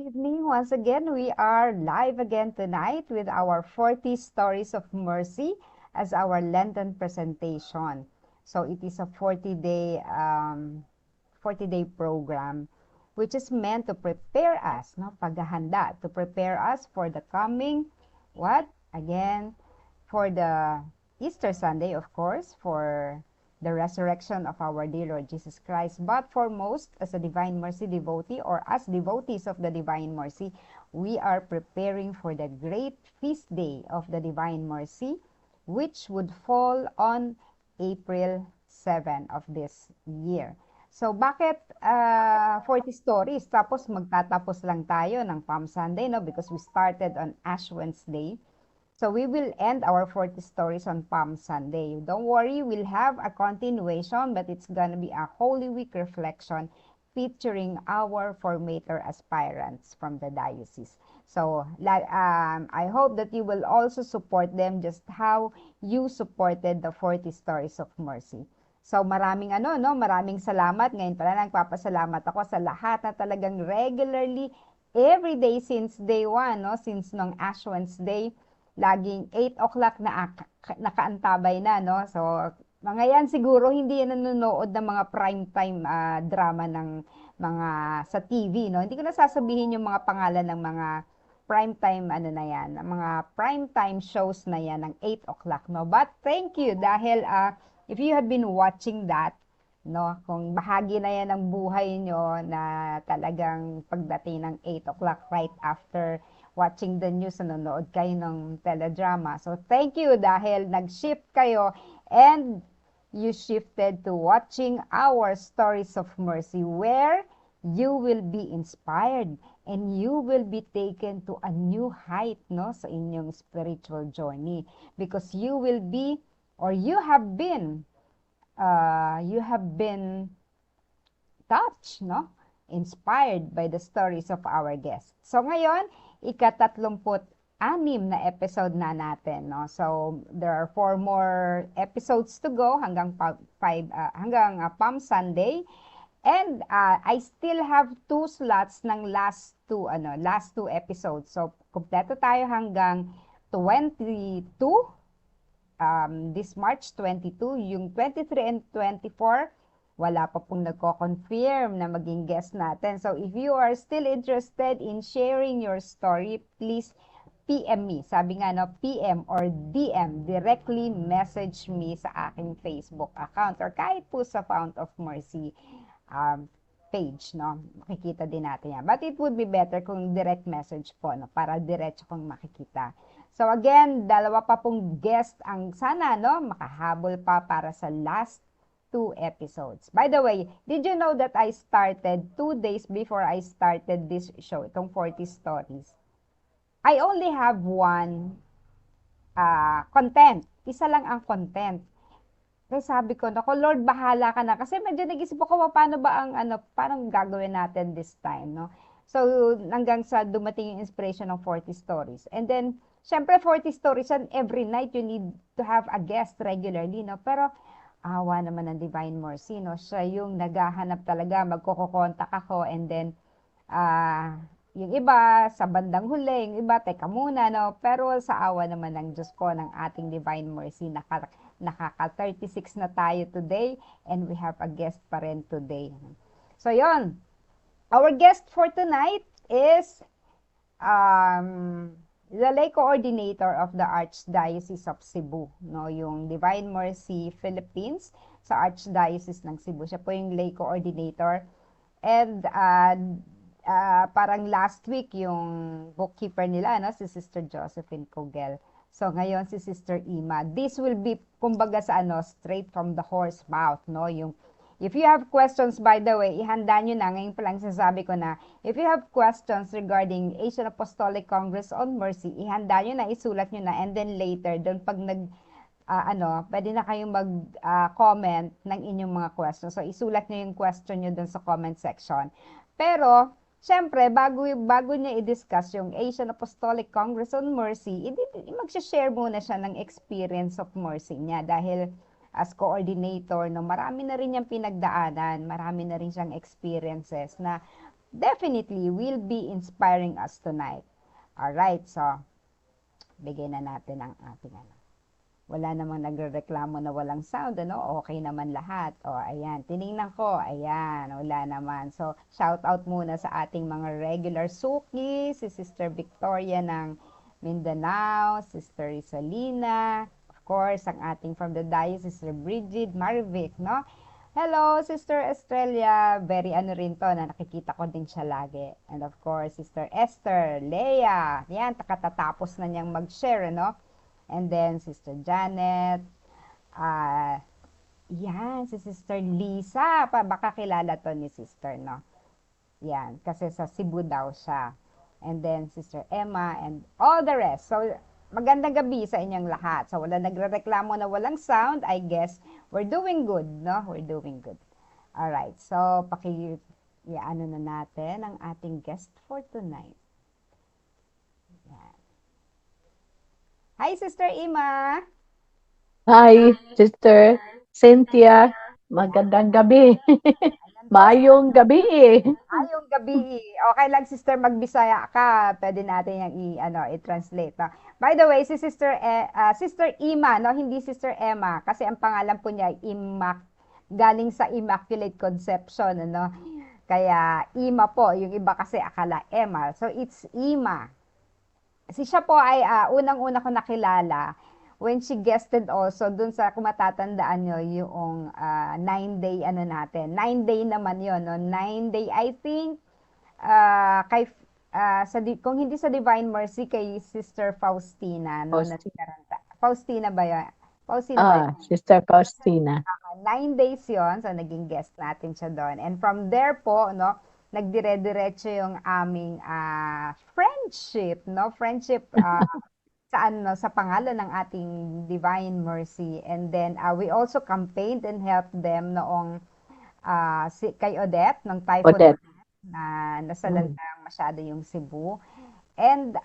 evening. Once again, we are live again tonight with our 40 Stories of Mercy as our Lenten presentation. So it is a 40-day program which is meant to prepare us, no, paghahanda, to prepare us for the coming, what? Again, for the Easter Sunday, of course, for the resurrection of our dear Lord Jesus Christ. But foremost, as a Divine Mercy devotee or as devotees of the Divine Mercy, we are preparing for the great feast day of the Divine Mercy, which would fall on April 7 of this year. So, bakit 40 stories? Tapos magtatapos lang tayo ng Palm Sunday, no? Because we started on Ash Wednesday. So we will end our 40 stories on Palm Sunday. Don't worry, we'll have a continuation, but it's gonna be a Holy Week reflection featuring our formator aspirants from the diocese. So I hope that you will also support them just how you supported the 40 Stories of Mercy. So maraming maraming salamat. Ngayon pala nagpapasalamat ako sa lahat na talagang regularly every day since day 1, no, since nung Ash Wednesday, laging 8 o'clock na nakaantabay na, no? So, mga yan siguro hindi yan nanonood ng mga primetime drama ng mga sa TV, no? Hindi ko na sasabihin yung mga pangalan ng mga primetime na yan, mga primetime shows na yan ng 8 o'clock, no? But thank you dahil if you have been watching that, no, kung bahagi na yan ng buhay nyo na talagang pagdating ng 8 o'clock right after watching the news, nanonood kayo ng teledrama. So, thank you dahil nag-shift kayo and you shifted to watching our Stories of Mercy where you will be inspired and you will be taken to a new height, no, sa inyong spiritual journey because you will be or you have been touched, no, inspired by the stories of our guests. So, ngayon, ika-36 na episode na natin, no? So there are 4 more episodes to go hanggang Palm Sunday. And I still have 2 slots ng last two episodes. So kumpleto tayo hanggang 22 this March 22, yung 23 and 24 wala pa pong nagko-confirm na maging guest natin. So, if you are still interested in sharing your story, please PM me. Sabi nga, no, PM or DM, directly message me sa aking Facebook account or kahit po sa Fount of Mercy page, no? Makikita din natin yan. But it would be better kung direct message po, no? Para diretso kong makikita. So, again, 2 pa pong guest ang sana, no? Makahabol pa para sa last 2 episodes. By the way, did you know that I started 2 days before I started this show, itong 40 stories? I only have one content. Isa lang ang content. Kaya sabi ko, naku Lord, bahala ka na. Kasi medyo nag-isip ako, paano ba ang, parang gagawin natin this time, no? So, hanggang sa dumating yung inspiration ng 40 stories. And then, syempre 40 stories, and every night you need to have a guest regularly, no? Pero, awa naman ng Divine Mercy, no? Siya yung naghahanap talaga, magkukontak ako, and then, yung iba, sa bandang huli, yung iba, teka muna, no? Pero sa awa naman ng Diyos po, ng ating Divine Mercy, nakaka-36 na tayo today, and we have a guest pa rin today. So, yon. Our guest for tonight is, the lay coordinator of the Archdiocese of Cebu, no, yung Divine Mercy Philippines sa Archdiocese ng Cebu. Siya po yung lay coordinator. And parang last week yung bookkeeper nila, no, si Sister Josephine Cogel. So ngayon si Sister Ima. This will be kumbaga sa straight from the horse mouth, no, yung if you have questions, by the way, ihanda nyo na. Ngayon pa lang sinasabi ko na, if you have questions regarding Asian Apostolic Congress on Mercy, ihanda nyo na, isulat nyo na, and then later, doon pag pwede na kayong mag-comment ng inyong mga questions. So, isulat nyo yung question nyo doon sa comment section. Pero, syempre, bago niya i-discuss yung Asian Apostolic Congress on Mercy, mag-share muna siya ng experience of mercy niya dahil as coordinator, no, marami na rin niyang pinagdaanan, marami na rin siyang experiences na definitely will be inspiring us tonight. Alright, so bigay na natin ang ating ano. Wala namang nagrereklamo na walang sound, ano? Okay naman lahat. O, ayan. Tiningnan ko. Ayan. Wala naman. So, shout out muna sa ating mga regular suki, si Sister Victoria ng Mindanao, Sister Isolina, of course, ang ating from the diocese, Sister Bridget Marvic, no? Hello, Sister Estrella. Very ano rin to, na nakikita ko din siya lagi. And of course, Sister Esther, Leah. Yan, katatapos na niyang mag-share, no? And then, Sister Janet. Ah, yan, si Sister Lisa. Baka kilala to ni Sister, no? Yan, kasi sa Cebu daw siya. And then, Sister Emma and all the rest. So, magandang gabi sa inyong lahat. So, wala nagrereklamo na walang sound. I guess, we're doing good, no? We're doing good. Alright, so, ano na natin ang ating guest for tonight. Yan. Hi, Sister Ima! Hi, Sister Cynthia. Magandang gabi. Ayan po, Mayong gabi eh. ayong gabi. Okay lang, sister, magbisaya ka. Pwede natin yung i-translate. No? By the way, si Sister Ima, no? Hindi Sister Emma. Kasi ang pangalan po niya, galing sa Immaculate Conception. Ano? Kaya, Ima po. Yung iba kasi akala Emma. So, it's Ima. Siya po ay unang-una ko nakilala when she guested also dun sa, kung matatandaan nyo, yung 9-day ano natin. 9-day naman yon, no? 9-day, I think, kay, kung hindi sa Divine Mercy, kay Sister Faustina, no? Na, Faustina. Faustina ba yun? Faustina ba yun? Sister Faustina. 9 days yon, so naging guest natin siya doon. And from there po, no, nagdire-diretso yung aming friendship, no? Friendship sa pangalan ng ating Divine Mercy. And then we also campaigned and helped them noong kay Odette ng Typhoon Odette. na nasalantang masyado yung Cebu. And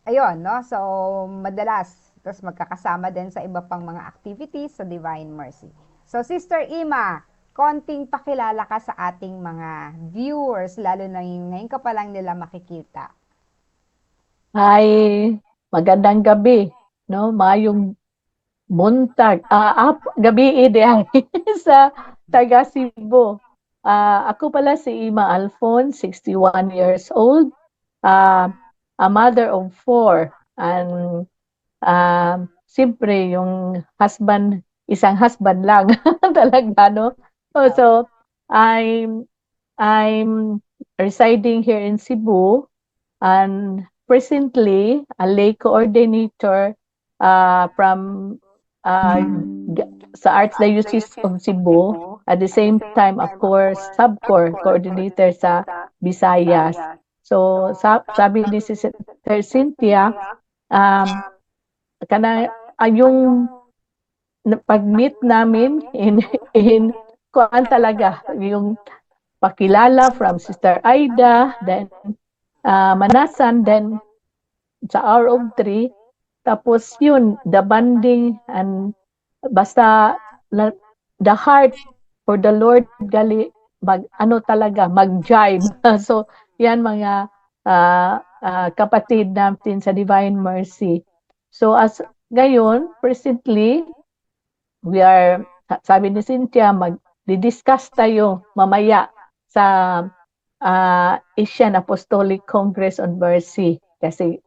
ayun, no? So madalas tapos magkakasama din sa iba pang mga activities sa Divine Mercy. So Sister Ima, konting pakilala ka sa ating mga viewers, lalo na ngayon ka pa lang nila makikita. Hi, magandang gabi. No, mayong buntag. Gabi ay sa taga Cebu. Ako pala si Ima Alfon, 61 years old. A mother of 4. And siyempre, yung isang husband lang talaga, no? So, I'm residing here in Cebu and presently a lay coordinator from sa Archdiocese of Cebu. At the same time, of course, subcore coordinator sa Visayas. So, sabi ni Sister Cynthia, yung pag-meet namin in kuan talaga, yung pakilala from Sister Aida, then Manasan, then sa hour of 3, tapos yun, the bonding, and basta the heart for the Lord talaga, mag-jive. So, yan mga kapatid natin sa Divine Mercy. So, as ngayon, presently, sabi ni Cynthia, mag-discuss tayo mamaya sa Asian Apostolic Congress on Mercy kasi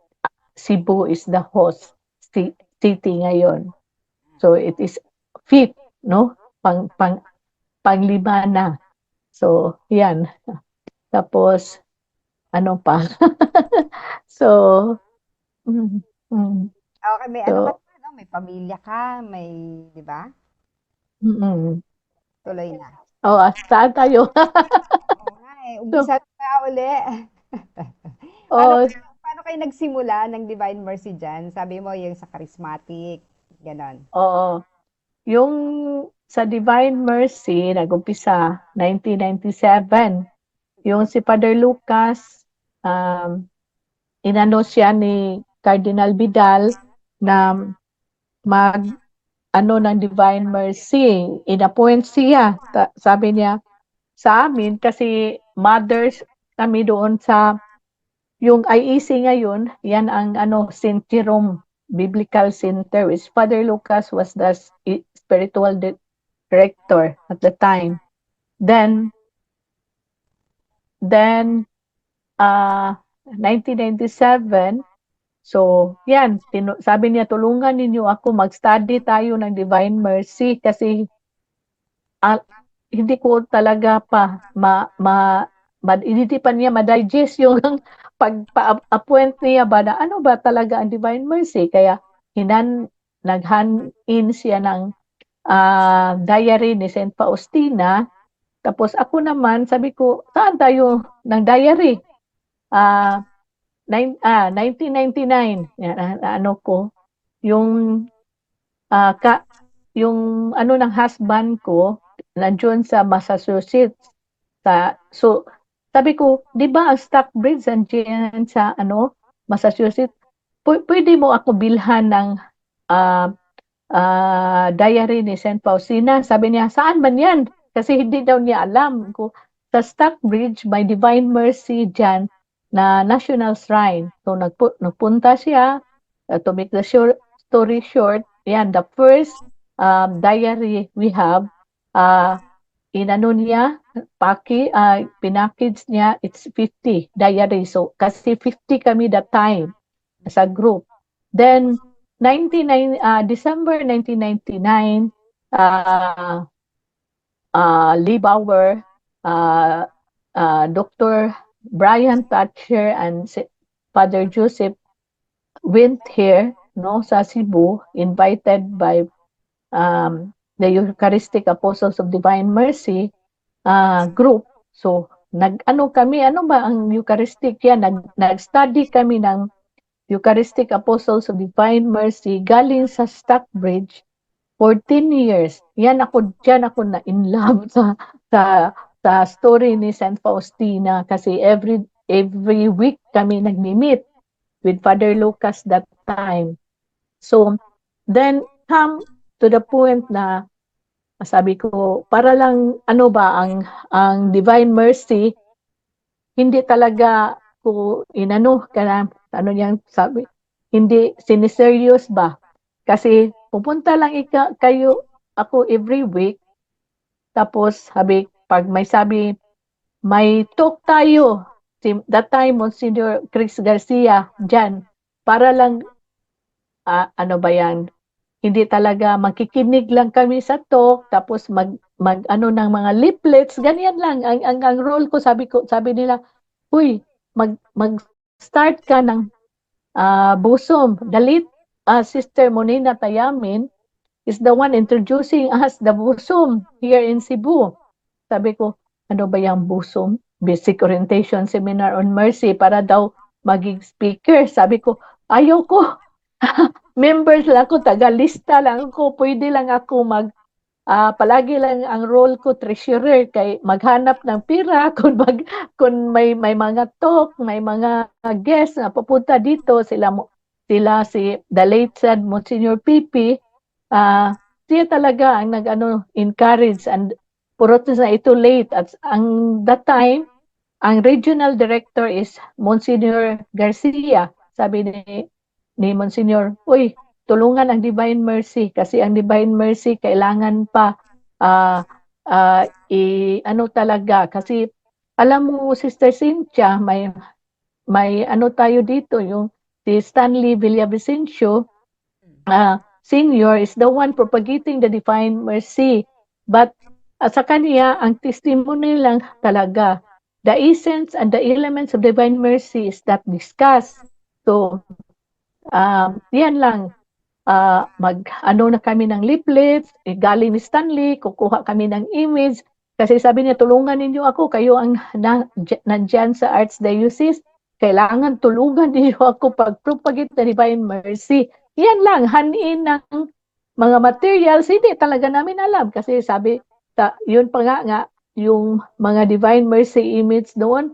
Cebu is the host city ngayon. So it is fit, no? Panglima na. So, yan. Tapos, ano pa? So, Okay, may ano ka na, no? May pamilya ka, di ba? Tuloy na. Saan tayo? Oo nga umpisa na uli. Oh, Paano kayo nagsimula ng Divine Mercy dyan? Sabi mo yung sa charismatic, ganon. oo. Yung sa Divine Mercy, nag-umpisa 1997. Yung si Father Lucas, inano siya ni Cardinal Vidal na ng Divine Mercy. In-appoint siya. Sabi niya sa amin kasi mothers kami doon sa yung IEC ngayon, yan ang St. Jerome Biblical Center, which Father Lucas was the spiritual director at the time. Then 1997, so yan, sabi niya, tulungan ninyo ako, mag-study tayo ng Divine Mercy kasi hindi ko talaga pa hindi pa niya ma-digest yung pag-appoint niya ba na ano ba talaga ang Divine Mercy. Kaya nag-hand-in siya ng diary ni St. Faustina. Tapos ako naman, sabi ko, saan tayo ng diary? 1999, ano ko, yung yung ng husband ko, nandiyon sa Massachusetts. So, sabi ko, di ba ang Stockbridge nandiyan sa Massachusetts? Pwede mo ako bilhan ng diary ni St. Faustina. Sabi niya, saan man yan? Kasi hindi daw niya alam. Ko, sa Stockbridge, may Divine Mercy dyan na National Shrine. So, nagpunta siya. To make the story short, yan, the first diary we have, inano niya, pinackage niya, it's 50 diary. So, kasi 50 kami that time as a group. Then, December 1999, Lee Bauer, Dr. Brian Thatcher, and Father Joseph went here, sa Cebu, invited by the Eucharistic Apostles of Divine Mercy group. So, kami, ano ba ang Eucharistic yan? Nag-study kami ng Eucharistic Apostles of Divine Mercy galing sa Stockbridge for 10 years. Diyan ako na in love sa story ni St. Faustina kasi every week kami nagmi-meet with Father Lucas that time. So, then come to the point na sabi ko, para lang ang Divine Mercy, hindi talaga ko niyang sabi, hindi siniserious ba? Kasi pupunta lang ako every week, tapos pag may talk tayo, that time Monsignor Chris Garcia dyan, para lang, hindi talaga makikinig lang kami sa talk, tapos mag ng mga leaflets, ganyan lang. Ang role ko, sabi nila, uy, mag-start ka ng bosom. The late Sister Monina Tayamin is the one introducing us the bosom here in Cebu. Sabi ko, ano ba yung bosom? Basic Orientation Seminar on Mercy, para daw maging speaker. Sabi ko, ayaw ko. Members lang ako, taga-lista lang ako. Pwede lang ako palagi lang ang role ko treasurer, kay maghanap ng pira kung may mga talk, may mga guests na pupunta dito, sila si the late said Monsignor Pipi, siya talaga ang encourage, and puro na ito late at that time ang regional director is Monsignor Garcia. Sabi ni Monsignor, uy, tulungan ang Divine Mercy kasi ang Divine Mercy kailangan pa talaga kasi alam mo, Sister Cynthia, may tayo dito, yung si Stanley Villavicencio Senior is the one propagating the Divine Mercy, but sa kanya ang testimony lang talaga, the essence and the elements of Divine Mercy is not discussed. So yan lang, na kami ng leaflets, galing ni Stanley, kukuha kami ng image, kasi sabi niya, tulungan ninyo ako, kayo ang nandyan sa Archdiocese, kailangan tulungan ninyo ako pag-propagate the Divine Mercy. Yan lang, hand-in ng mga materials, hindi talaga namin alam, kasi sabi, yun pa nga, yung mga Divine Mercy image doon,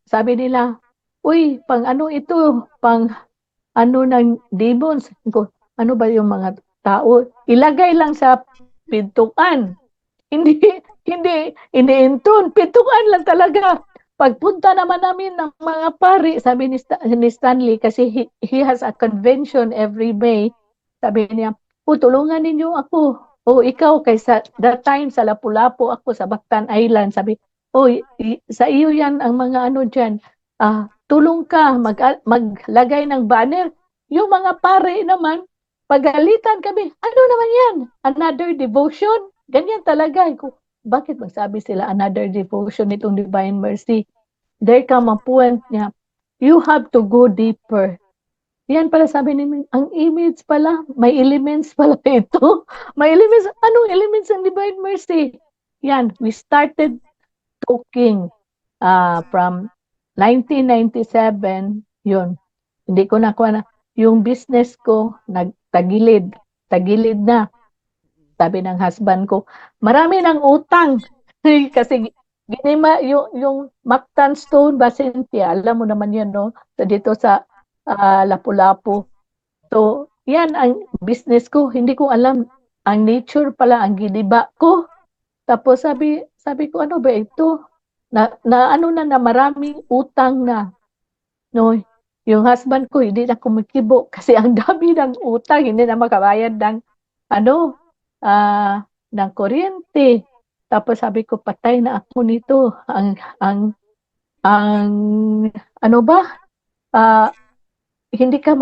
sabi nila, uy, pang ito, pang ng demons. Ano ba yung mga tao? Ilagay lang sa pintuan. Hindi hindi iniintun, pintuan lang talaga. Pagpunta naman namin ng mga pari, sabi ni Stanley, kasi he has a convention every May, sabi niya, tulungan ninyo ako. Ikaw, kaysa that time sa Lapu-Lapu ako sa Bactan Island, sabi, sa iyo yan ang mga ano dyan, tulong ka, maglagay ng banner. Yung mga pare naman, pagalitan kami, ano naman yan? Another devotion? Ganyan talaga. Bakit magsabi sila another devotion nitong Divine Mercy? There come a point niya, you have to go deeper. Yan pala sabi ni ang image pala, may elements pala ito. May elements, anong elements ng Divine Mercy? Yan, we started talking from 1997, yun. Hindi ko nakuha na. Yung business ko, tagilid na. Sabi ng husband ko, marami ng utang. Kasi ginima yung Mactan Stone ba, Cynthia? Alam mo naman yan, no? Dito sa Lapu-Lapu. So, yan ang business ko. Hindi ko alam. Ang nature pala, ang giniba ko. Tapos sabi ko, ano ba ito? Na maraming utang na. No, yung husband ko, hindi na kumikibo kasi ang dami ng utang, hindi na makabayad ng ng kuryente. Tapos sabi ko, patay na ako nito. Ang ano ba? Hindi ka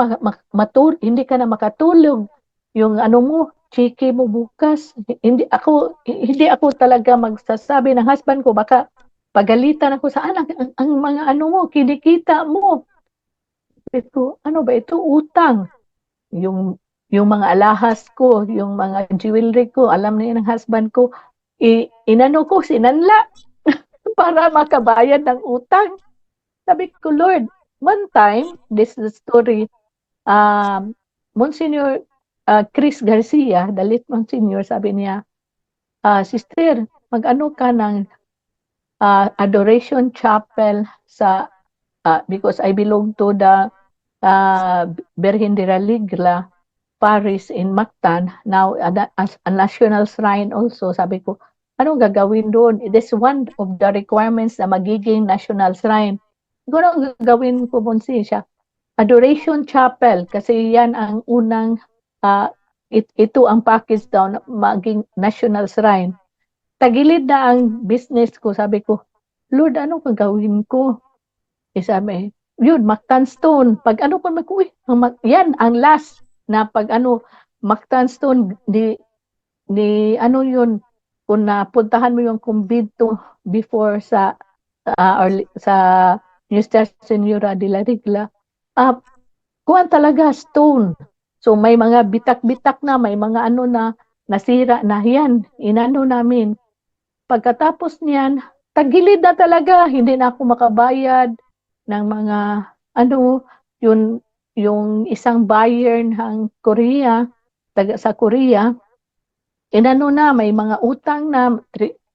hindi ka na makatulog. Yung ano mo, chiki mo bukas. Hindi ako talaga magsasabi ng husband ko, baka pagalitan ako sa anak, ang mga ano mo, kinikita mo. Ito, ano ba ito? Utang. Yung mga alahas ko, yung mga jewelry ko, alam na yun ng husband ko, inano ko, sinanla para makabayad ng utang. Sabi ko, Lord, one time, this is the story, Monsignor Chris Garcia, the late Monsignor, sabi niya, Sister, mag-ano ka ng adoration chapel sa, because I belong to the Virgen de la Ligla Parish in Mactan, now as a national shrine also. Sabi ko, anong gagawin doon? It is one of the requirements na magiging national shrine. Siguro ang gagawin ko po siya, adoration chapel, kasi yan ang unang, ito ang package daw na maging national shrine. Tagilid na ang business ko, sabi ko, Lord, anong gagawin ko? Sabi, yun, Mactan Stone. Pag ano pa yan, ang last na pag Mactan Stone, ano yun, kung napuntahan mo yung kumbento before sa Nuestra Senora de la Regla, kuwan talaga stone. So may mga bitak-bitak na, may mga na nasira na yan, inano namin. Pagkatapos niyan, tagilid na talaga, hindi na ako makabayad ng mga yung isang buyer ng Korea, sa Korea, may mga utang na,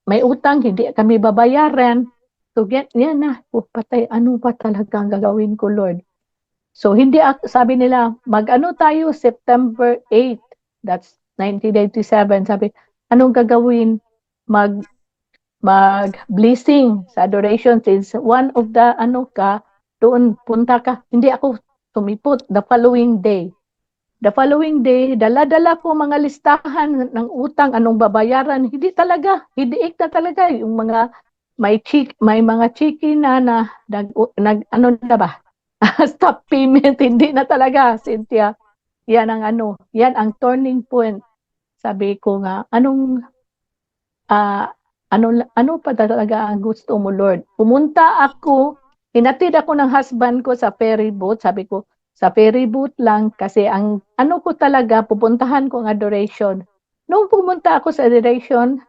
may utang, hindi kami babayaran. So, yan na, patay, ano pa talaga ang gagawin ko, Lord? So, sabi nila, tayo September 8, that's 1987, sabi, anong gagawin? Mag-blessing sa adoration, since one of the, doon, punta ka. Hindi ako tumipot the following day. The following day, dala-dala ko mga listahan ng utang, anong babayaran. Hindi na talaga yung mga may mga chiki na stop payment, hindi na talaga, Cynthia. Yan ang turning point. Sabi ko nga, ano pa talaga ang gusto mo, Lord? Pumunta ako, hinatid ako ng husband ko sa ferry boat. Sabi ko, sa ferry boat lang kasi ang ko talaga, pupuntahan ko ang adoration. Nung pumunta ako sa adoration,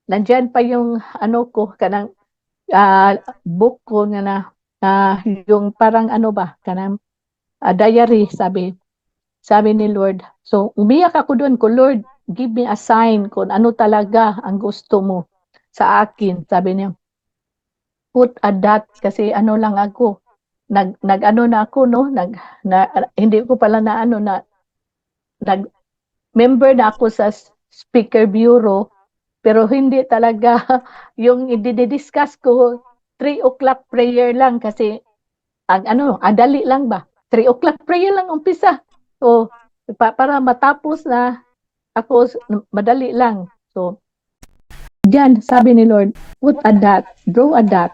nandyan pa yung kanang book ko na yung parang kanang diary, sabi ni Lord. So, umiyak ako doon ko, Lord, give me a sign kung ano talaga ang gusto mo sa akin. Sabi niya, put a dot, kasi lang ako. Na ako, no? Hindi ko pala member na ako sa speaker bureau. pero hindi talaga yung i-discuss ko 3 o'clock prayer lang kasi ang dali lang ba? 3 o'clock prayer lang umpisa. So, para matapos na ako, madali lang. So, diyan, sabi ni Lord, put a dot, draw a dot.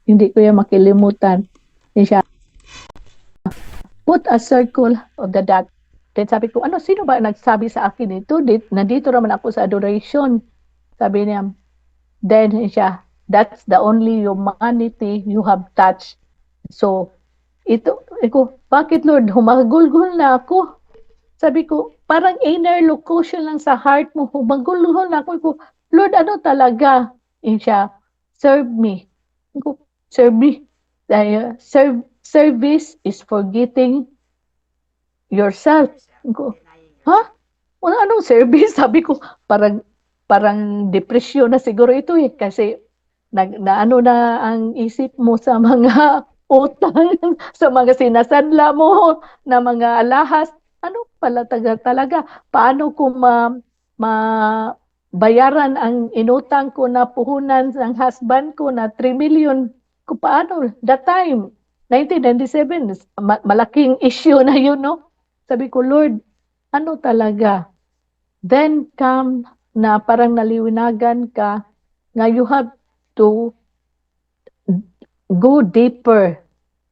Hindi ko yan makilimutan. Yan siya, put a circle of the dot. Then sabi ko, ano, sino ba nagsabi sa akin ito? Nandito naman ako sa adoration. Sabi niya, then siya, that's the only humanity you have touched. So, bakit Lord, humagulgol na ako. Sabi ko, parang inner locution lang sa heart mo, humagulgol na ako. Lord, ano talaga? Yun siya, serve me. Ko, serve me. Service is forgetting yourself. Ko, ha? Wala anong service? Sabi ko, parang depression na siguro ito eh. Kasi ano na ang isip mo sa mga utang, sa mga sinasadla mo na mga alahas. Ano pala talaga? Paano ko bayaran ang inutang ko na puhunan ng husband ko na 3 million? Paano? That time, 1997, malaking issue na yun, no? Sabi ko, Lord, ano talaga? Then come na parang naliwinagan ka na you have to go deeper.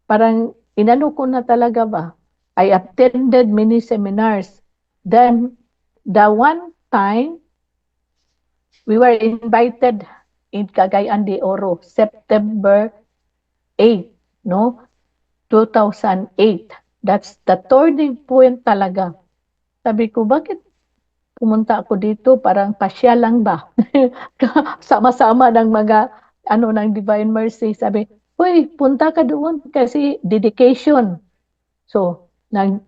Parang inano ko na talaga ba? I attended many seminars. Then, the one time, we were invited in Cagayan de Oro, September 8, no? 2008. That's the turning point talaga. Sabi ko, bakit pumunta ako dito? Parang pasya lang ba? Sama-sama ng mga ng Divine Mercy. Sabi, uy, punta ka doon kasi dedication. So, ng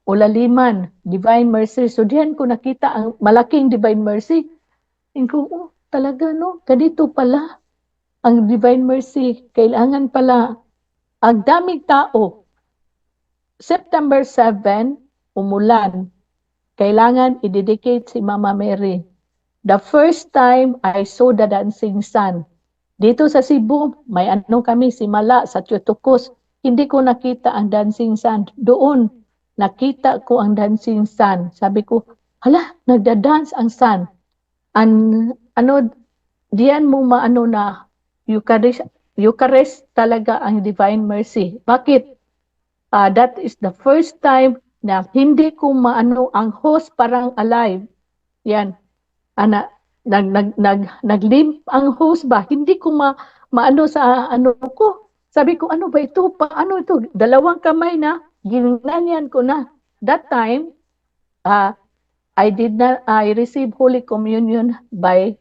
Ulaliman, Divine Mercy. So, diyan ko nakita ang malaking Divine Mercy. Ko, oh, talaga no, ganito pala ang Divine Mercy. Kailangan pala, ang daming tao. September 7, umulan. Kailangan i-dedicate si Mama Mary. The first time I saw the dancing sun. Dito sa Cebu, may kami, Simala, sa Tiotukos. Hindi ko nakita ang dancing sun. Doon, nakita ko ang dancing sun. Sabi ko, hala, nagda-dance ang sun. Diyan mo na Eucharist talaga ang Divine Mercy. Bakit? That is the first time na hindi ko ang host parang alive. Yan. Naglimp ang host ba? Hindi ko maano sa ko. Sabi ko, ano ba ito? Paano ito? Dalawang kamay na, ginanyan ko na. That time, I received Holy Communion by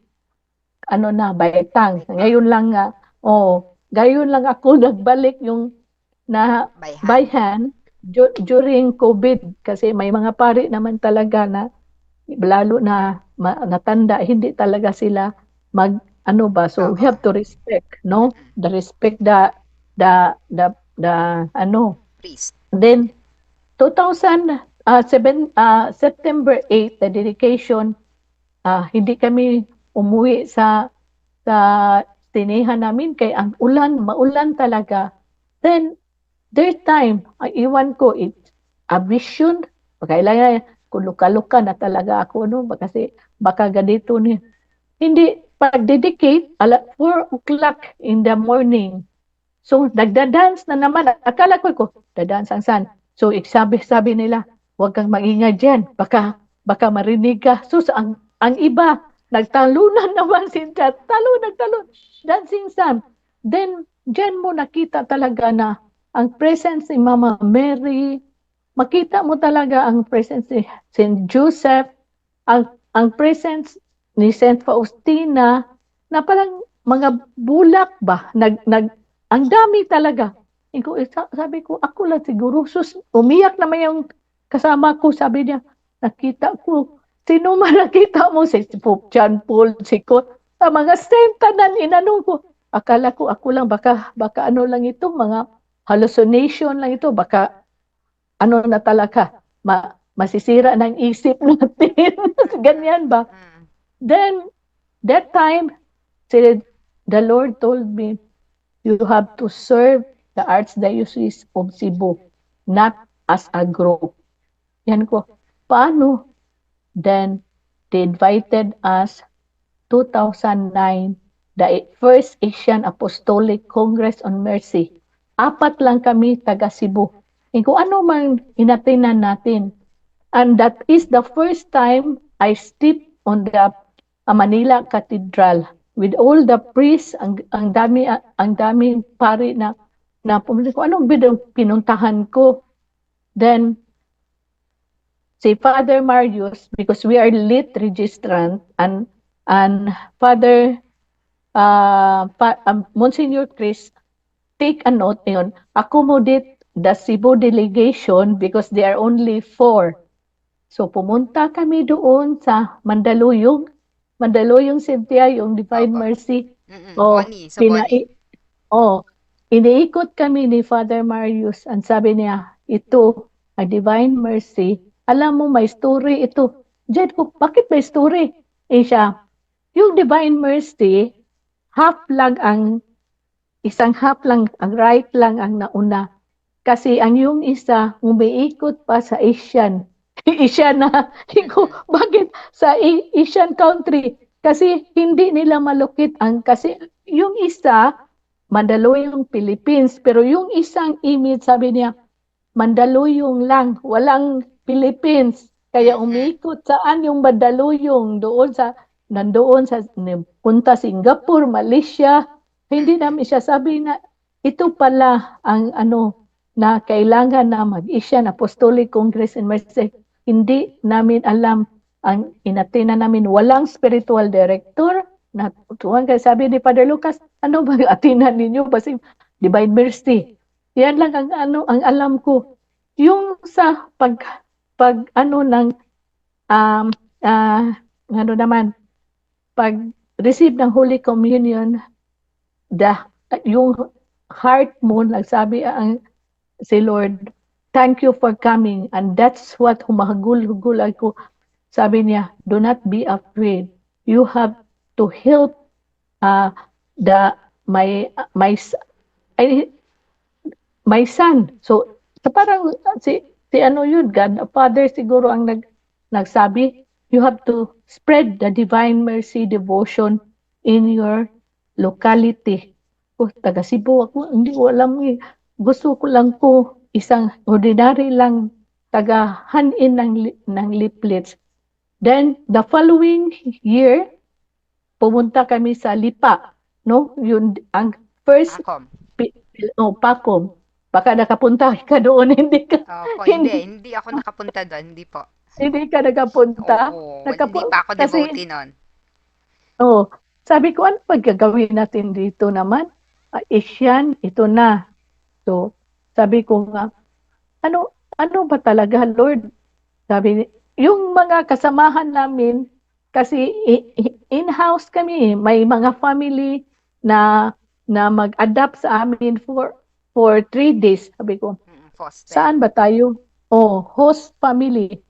by tongue. Ngayon lang ngayon lang ako nagbalik yung by hand during COVID kasi may mga pari naman talaga na lalo na natanda, hindi talaga sila so we have to respect, no? The respect the priest. Then September 8, the dedication, hindi kami umuwi sa tinihan namin kay ang maulan talaga. Then their time, iwan ko, a vision, kailangan luka-luka na talaga ako, no? Kasi baka ganito ni. Hindi, pag-dedicate, 4 o'clock in the morning. So, nagda-dance na naman. Akala ko, da-dance ang sun. So, sabi nila, huwag kang maingay dyan. Baka marinig ka. So, ang iba, nagtalunan naman sinta. Talon. Dancing sun. Then, dyan mo nakita talaga na ang presence ni Mama Mary, makita mo talaga ang presence ni St. Joseph, ang presence ni St. Faustina, na parang mga bulak ba? Ang dami talaga. Sabi ko, ako lang siguro. Sus, umiyak naman yung kasama ko. Sabi niya, nakita ko. Sino man nakita mo? Si Pope John Paul, si Kot. Mga sentanan, inanong ko. Akala ko, ako lang, baka lang ito, mga hallucination lang ito, baka na talaga, masisira ng isip natin. Ganyan ba? Then, that time, the Lord told me, you have to serve the Archdiocese of Cebu, not as a group. Yan ko, paano? Then, they invited us 2009, the First Asian Apostolic Congress on Mercy. 4 lang kami taga Cebu. Kung ano man inatinan natin. And that is the first time I stepped on the Manila Cathedral with all the priests, ang daming pari na pumunta ko, anong pinuntahan ko. Then, si Father Marius, because we are lit registrant, and Father Monsignor Chris, take a note yun, accommodate the Cebu delegation because they are only 4. So, pumunta kami doon sa Mandaluyong, Cynthia, yung Divine Mercy. Bonnie, so Bonnie. Iniikot kami ni Father Marius. Ang sabi niya, ito, ang Divine Mercy, alam mo, may story ito. Diyan ko, bakit may story? Siya, yung Divine Mercy, isang half lang, ang right lang ang nauna. Kasi ang yung isa, umiikot pa sa Asian. Asian na, bakit sa Asian country? Kasi hindi nila malukit kasi yung isa, Mandaluyong Philippines, pero yung isang image, sabi niya, Mandaluyong lang, walang Philippines. Kaya umiikot saan yung Mandaluyong, nandoon sa punta Singapore, Malaysia. Hindi namin siya sabi na ito pala ang na kailangan na mag-Asian Apostolic Congress in Mercy. Hindi namin alam, ang inatina namin, walang spiritual director. Tuwan kaya sabi ni Father Lucas, ano ba atinan ninyo? Basta Divine Mercy. Yan lang ang alam ko. Yung sa pag-receive ng Holy Communion, yung heart mo, nagsabi si Lord, thank you for coming. And that's what humahagul-hugul ako. Sabi niya, do not be afraid. You have to help my son. So parang si God the Father siguro ang nagsabi, you have to spread the Divine Mercy devotion in your locality. Taga Cebu ako, hindi ko alam gusto ko lang po isang ordinary lang taga-hanin ng leaflets. Then, the following year, pumunta kami sa Lipa, no? Yun, ang first, Pacom. Baka nakapunta ka doon, hindi ka. Hindi ako nakapunta doon, hindi po. Hindi ka nakapunta? Hindi pa ako devotee noon. Sabi ko, ano pagkagawin natin dito naman? Asian, ito na. So, sabi ko nga, ano ba talaga, Lord? Sabi, yung mga kasamahan namin, kasi in-house kami, may mga family na mag-adapt sa amin for 3 days. Sabi ko, saan ba tayo? Host family.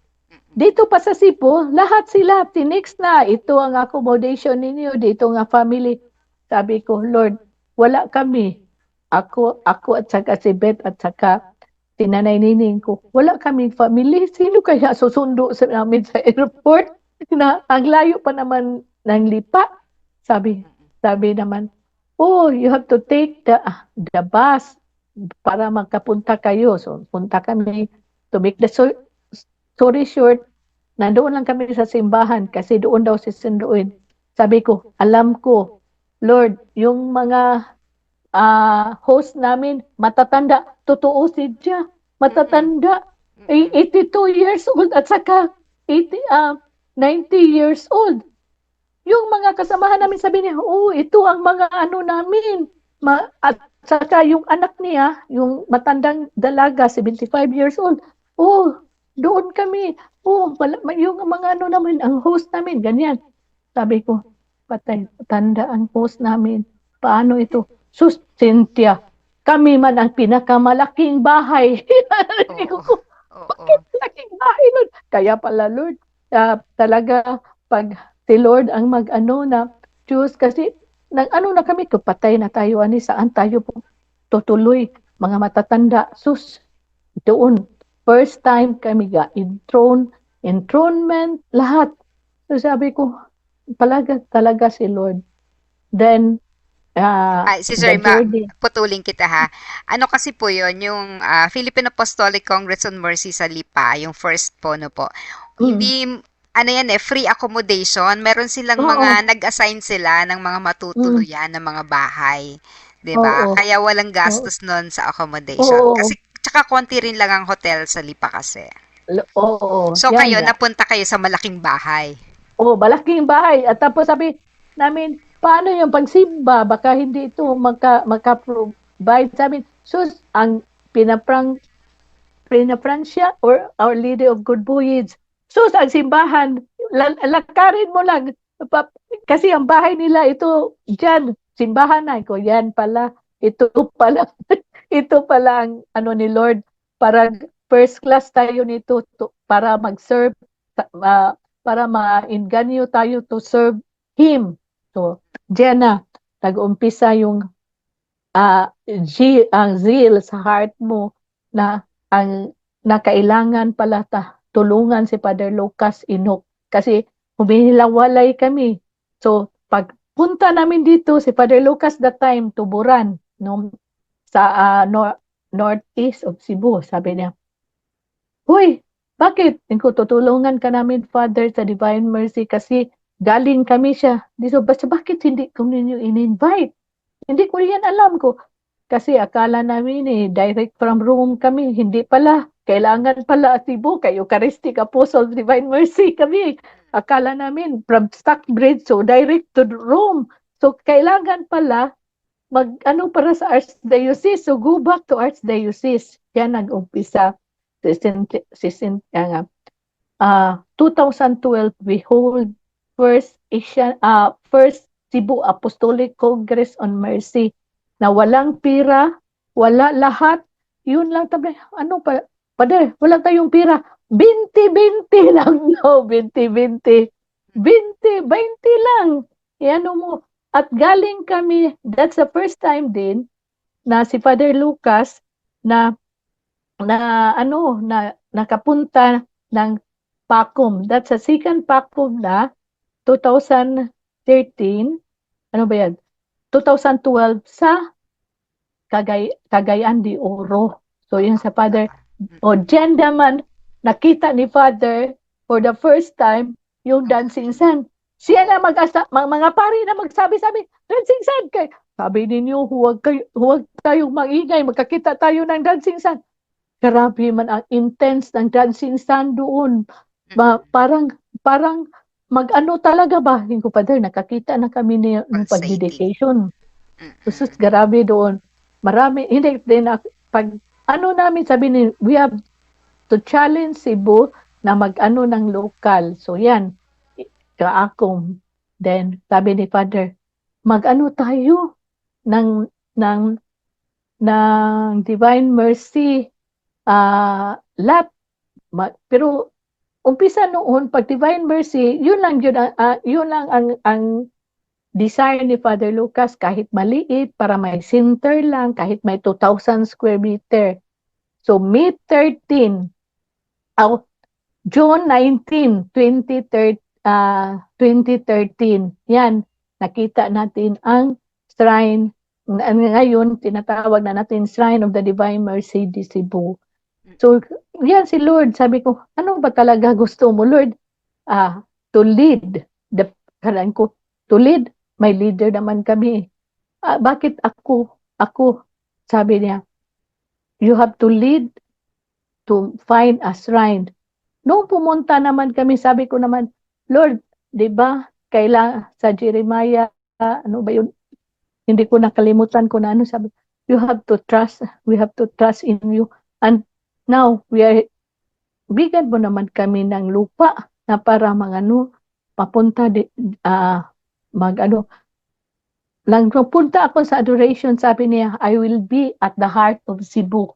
Dito pa sa Cebu, lahat sila, tinix na, ito ang accommodation ninyo, dito nga family. Sabi ko, Lord, wala kami. Ako at saka si Beth at saka tinanay nining ko, wala kaming family. Sino kaya susundo sa namin sa airport? Na ang layo pa naman ng Lipa. Sabi naman, you have to take the bus para magkapunta kayo. So, punta kami. To make the story short, nandoon lang kami sa simbahan kasi doon daw sisunduin. Sabi ko, alam ko, Lord, yung mga host namin, matatanda. Totoo siya. Matatanda. 82 years old at saka 90 years old. Yung mga kasamahan namin sabi niya, ito ang mga namin. At saka yung anak niya, yung matandang dalaga, 75 years old. Doon kami. Yung mga namin, ang host namin, ganyan. Sabi ko, patay, tanda ang host namin. Paano ito? Sus, Cynthia, kami man ang pinakamalaking bahay. Oo. Bakit laking bahay, Lord? Kaya pala, Lord, talaga, pag si Lord ang mag-ano na choose, kasi nag-ano na kami, kapatay na tayo, ani, saan tayo po tutuloy, mga matatanda, sus, doon, first time kami enthronement, lahat. So sabi ko, talaga si Lord. Then, Ay, the sorry, journey, putulin kita ha. Ano kasi po yon yung Philippine Apostolic Congress on Mercy sa Lipa, yung first po, no po. mm, Hindi, ano yan eh, free accommodation. Meron silang oo, mga, nag-assign sila ng mga mm, matutuluyan ng mga bahay. 'Di ba? oo, Kaya walang oo, gastos nun sa accommodation. oo, Kasi, tsaka konti rin lang ang hotel sa Lipa kasi. oo, So, yan kayo, nga. napunta kayo sa malaking bahay. Oh, malaking bahay. At tapos sabi namin, paano yung pagsimba? Baka hindi ito maka-provide sa amin. Sus, ang pinaprang, siya or Our Lady of Good Voyage. Sus, ang simbahan, lakarin mo lang. Pa- Kasi ang bahay nila, ito, dyan, simbahan na. Ko, yan pala, ito pala, ito pala ang ano ni Lord. Para first class tayo nito para mag-serve, uh, para ma-inganyo tayo to serve Him. So, diyan na, nag-umpisa yung ang zeal sa heart mo na na kailangan pala tulungan si Father Lucas Inok kasi humihilawalay kami. So, pagpunta namin dito, si Father Lucas that time, Tuburan, no, sa northeast of Cebu, sabi niya, "Hoy, bakit? Tutulungan ka namin, Father, sa Divine Mercy kasi galing kami siya. Dito, basta bakit hindi ko ninyo in-invite? Hindi ko yan alam ko. Kasi akala namin direct from Rome kami. Hindi pala. Kailangan pala Cebu, kay Eucharistic Apostle Divine Mercy kami. Akala namin from Stockbridge, so direct to Rome. So kailangan pala ano para sa Archdiocese. So go back to Archdiocese. Yan nag-umpisa. Si Cynthia, 2012 we hold first Cebu Apostolic Congress on Mercy na walang pira, wala lahat. Yun lang tabi, ano pa, Pader, wala tayong pira. 20-20 lang, no, 20-20. 20-20 lang. Yan mo. At galing kami, that's the first time din na si Father Lucas na nakapunta ng PACOM. That's a second PACOM na 2013, ano ba yan? 2012 sa Cagayan de Oro. So yun sa Father, o dyan naman, nakita ni Father for the first time yung dancing sun. Siya na mga pari na magsabi-sabi, dancing sun kay. Sabi ninyo, huwag tayong maingay, magkakita tayo ng dancing sun. Grabe man ang intense ng dancing sun doon. Parang mag-ano talaga ba? Hindi ko pa din, nakakita na kami ng Pulsating. pag-dedication. Sus, grabe doon. Marami, hindi din, pag ano namin, sabi ni, we have to challenge Cebu na mag-ano ng local. So yan, kaakong. Then, sabi ni Father, mag-ano tayo ng, ng, ng Divine Mercy lap. Pero umpisa noon, pag Divine Mercy, yun lang ang desire ni Father Lucas, kahit maliit, para may center lang, kahit may 2,000 square meter. So, May 13, oh, June 19, 2013, yan, nakita natin ang shrine. Ngayon, tinatawag na natin Shrine of the Divine Mercy de Cebu. So, yan si Lord. Sabi ko, ano ba talaga gusto mo, Lord? To lead. Karan ko, to lead. May leader naman kami. Bakit ako? Ako, sabi niya, you have to lead to find a shrine. Noong pumunta naman kami, sabi ko naman, Lord, di ba, kailangan sa Jeremiah, ano ba yun? Hindi ko nakalimutan ko na ano sabi, you have to trust, we have to trust in you. And now, bigyan mo naman kami ng lupa na para papunta lang papunta ako sa adoration, sabi niya, I will be at the heart of Cebu.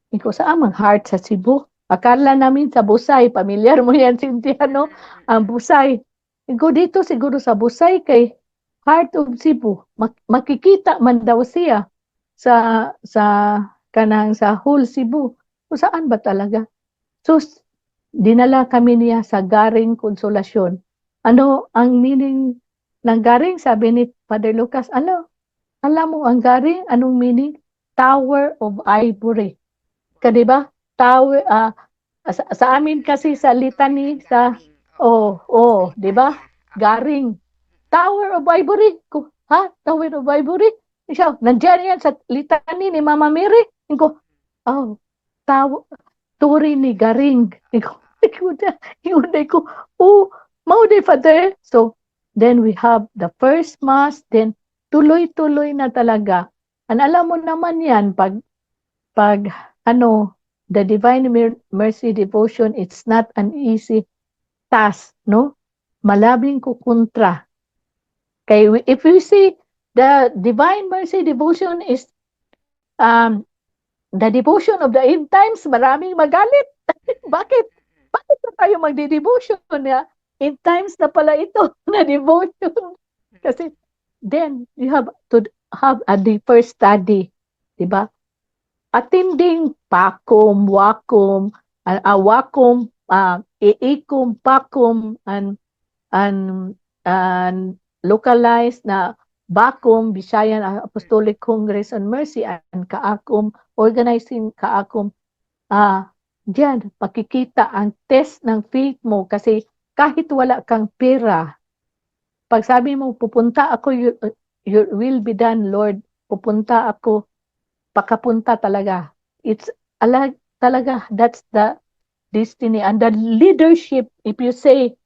Ikaw sa amang heart sa Cebu. Akala namin sa Busay, pamilyar mo yan, Cynthia, no? Ang Busay. Go dito siguro sa Busay kay Heart of Cebu. Makikita man daw siya sa kanang sa whole Cebu. Kung saan ba talaga? So, dinala kami niya sa Garing Konsolasyon. Ano ang meaning ng Garing? Sabi ni Father Lucas, ano? Alam mo ang Garing? Anong meaning? Tower of Ivory. Ka, di ba? Tower, sa amin kasi sa litany, di ba? Garing. Tower of Ivory. Ko, ha? Tower of Ivory? Siya, nandiyan yan sa litany ni Mama Mary. Ko, oh, turi ni Garing. Ko, oh, mauday Father. So, then we have the first mass, then tuloy-tuloy na talaga. Alam mo naman yan, pag the Divine Mercy Devotion, it's not an easy task, no? Malabing ko kontra. Okay, if you see the Divine Mercy Devotion is the devotion of the end times, maraming magalit. Bakit? Bakit na tayo magde-devotion ya? End times na pala ito na devotion. Kasi then you have to have a deeper study, di ba? Attending pakum, wakum, wakum, iikum, pakum, and localized na Bakum, Visayan Apostolic Congress on Mercy, and Kaakum, organizing Kaakum. Diyan, pakikita ang test ng faith mo kasi kahit wala kang pera, pag sabi mo, pupunta ako, your will be done, Lord, pupunta ako, pakapunta talaga. It's talaga, that's the destiny. And the leadership, if you say,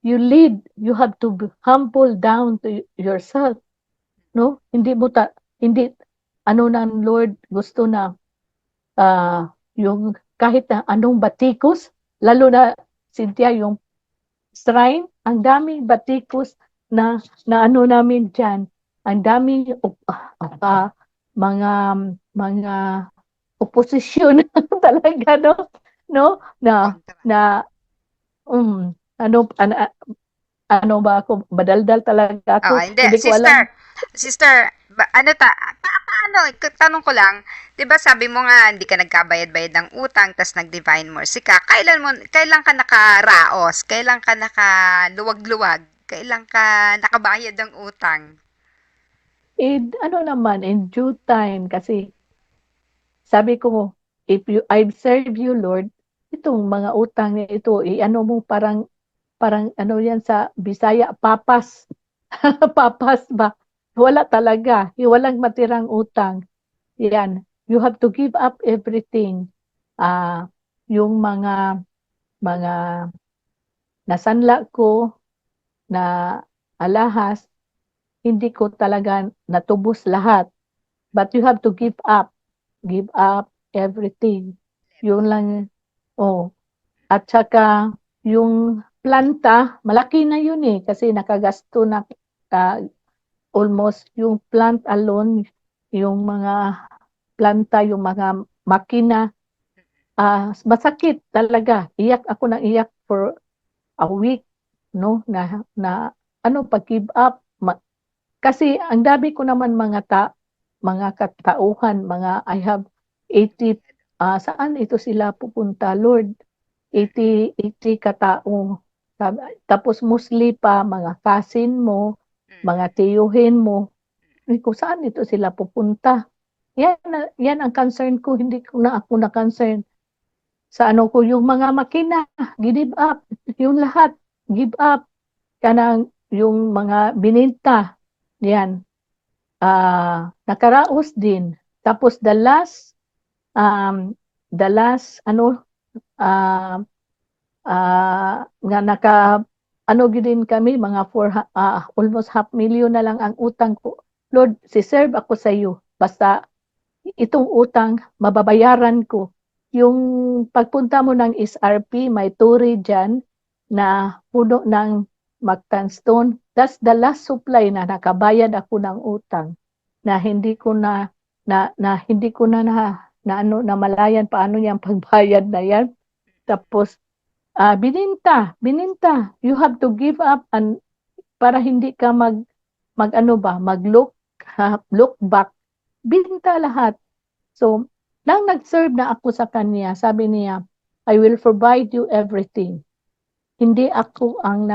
you lead, you have to be humble down to yourself. No? Hindi ng Lord gusto na yung kahit na anong batikos, lalo na, Cynthia, yung shrine, ang daming batikos na ano namin dyan, ang daming mga oposisyon talaga, no? Ano ba ako, badaldal talaga ako. Hindi ko alam. Sister, paano, tanong ko lang, 'di ba sabi mo nga hindi ka nagkabayad-bayad ng utang tas nag-divine mercy ka. Kailan ka nakaraos? Kailan ka nakaluwag-luwag? Kailan ka nakabayad ng utang? Naman, in due time, kasi sabi ko, if I serve you, Lord, itong mga utang na ito, ano mo parang ano yan sa Bisaya, papas. Papas ba? Wala talaga. Walang matirang utang. Yan. You have to give up everything. Yung mga nasanla ko na alahas, hindi ko talaga natubos lahat. But you have to give up. Give up everything. Yun lang. At saka, yung planta, malaki na yun kasi nakagasto na almost yung plant alone, yung mga planta, yung mga makina, masakit talaga. Iyak ako ng iyak for a week, no? Pag-give up. Kasi ang dami ko naman mga katauhan, I have 80, saan ito sila pupunta, Lord? 80 katao. Tapos mostly pa, mga cousin mo, mga tiyuhin mo. Kung saan ito sila pupunta? Yan ang concern ko. Hindi ko na ako na-concern. Sa ko, yung mga makina, give up. Yung lahat, give up. Kanang yung mga bininta. Yan. Nakaraos din. Tapos the last, nga din kami, mga almost 500,000 na lang ang utang ko. Lord, si-serve ako sa iyo. Basta itong utang, mababayaran ko. Yung pagpunta mo ng SRP, may turi dyan na puno ng Mactan stone. That's the last supply na nakabayad ako ng utang na hindi ko na malayan paano yung pagbayad na yan. Tapos, bininta. You have to give up and para hindi ka look back. Binta lahat. So, nang nag-serve na ako sa kanya, sabi niya, I will provide you everything. Hindi ako ang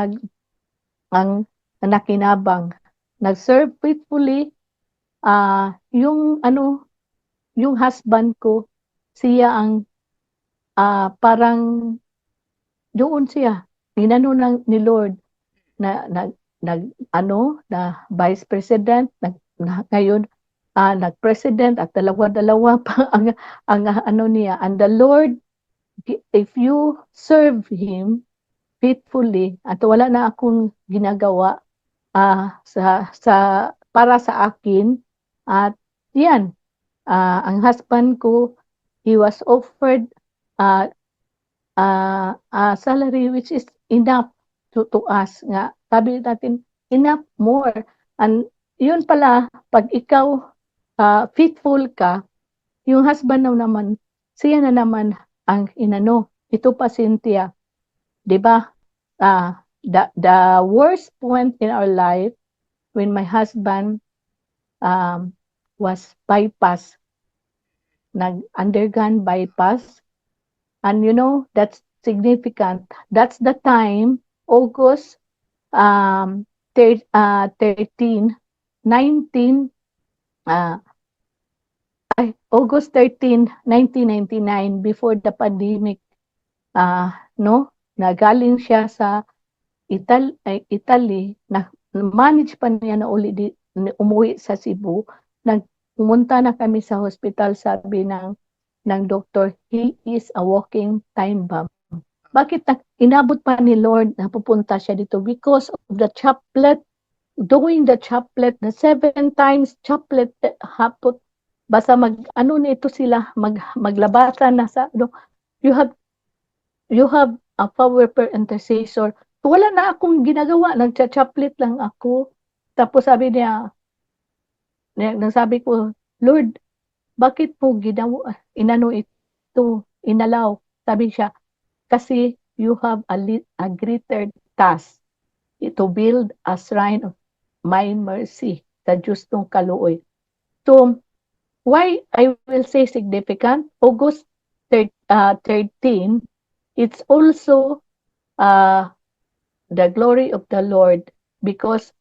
nakinabang. Nag-serve faithfully. Yung husband ko, siya ang parang doon siya. Inano ni Lord na vice president, ngayon nag-president at dalawa-dalawa pa ang ano niya. And the Lord, if you serve Him faithfully, at wala na akong ginagawa para sa akin, at yan, ang husband ko, he was offered uh, salary which is enough to us nga. Sabi natin, enough more. And yun pala, pag ikaw faithful ka, yung husband naman, siya na naman ang inano. Ito pa, Cynthia, di ba? The worst point in our life when my husband was bypass, nag-undergone bypass. And that's significant. That's the time, August 13, 19, August 13, 1999, before the pandemic, nagaling siya sa Italy, manage pa niya na umuwi sa Cebu. Pumunta na kami sa hospital, sabi ng doktor, he is a walking time bomb. Bakit inabot pa ni Lord na pupunta siya dito? Because of the chaplet, doing the chaplet, the 7 times chaplet hapot, basta nito sila, maglabasan na sa, you have a power per intercessor. Wala na akong ginagawa, nagcha-chaplet lang ako. Tapos sabi sabi ko, Lord, bakit po inalaw? Sabi siya, kasi you have a greater task to build a shrine of my mercy sa Diyos ng kaluoy. So, why I will say significant? August 13, it's also the glory of the Lord, because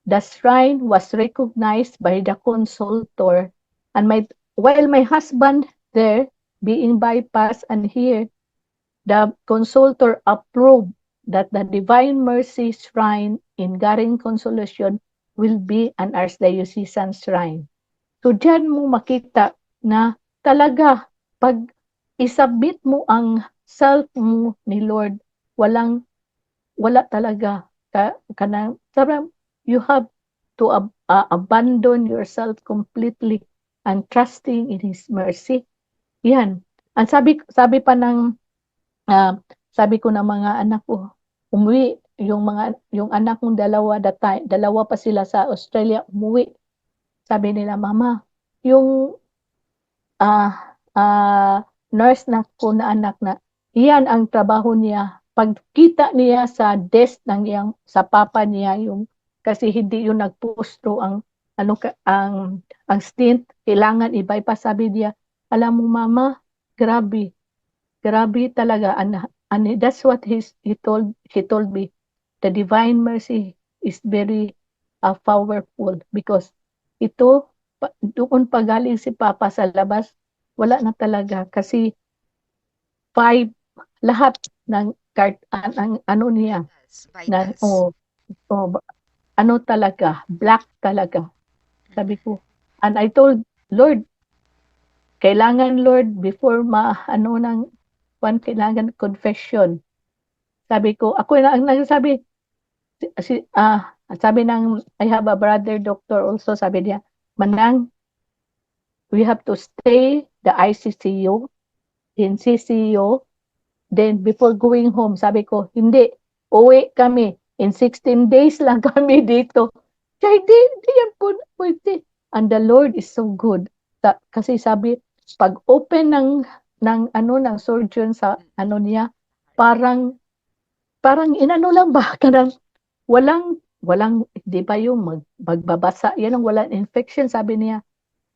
the shrine was recognized by the consultor, and while my husband there being bypassed, and here the consultor approved that the Divine Mercy Shrine in Garing Consolacion will be an Archdiocesan shrine. So diyan mo makita na talaga pag isubmit mo ang self mo ni Lord, wala talaga you have to abandon yourself completely and trusting in His mercy. Yan. Ang sabi pa ng sabi ko ng mga anak ko, umuwi yung anak kong dalawa pa sila sa Australia, umuwi. Sabi nila, Mama, yung nurse na ko na anak na, iyan ang trabaho niya. Pagkita niya sa desk sa papa niya, kasi hindi yung nagpustro ang stint, kailangan i-bypass. Sabi niya, alam mo Mama, grabe talaga, and that's what he told me. The Divine Mercy is very powerful, because doon pagaling si Papa sa labas, wala na talaga, kasi 5 lahat ng ano niya, talaga, black talaga. Sabi ko, and I told Lord, kailangan Lord, before kailangan confession. Sabi ko, ako na ang nagsabi, sabi I have a brother doctor also, sabi niya, Manang, we have to stay the ICCU, in CCU, then before going home, sabi ko, hindi, uwi kami, in 16 days lang kami dito. Kaya di yan po pwede. And the Lord is so good. Kasi sabi, pag open ng surgeon sa niya, parang inano lang ba, kanang walang, di ba yung magbabasa, yan ang walang infection, sabi niya.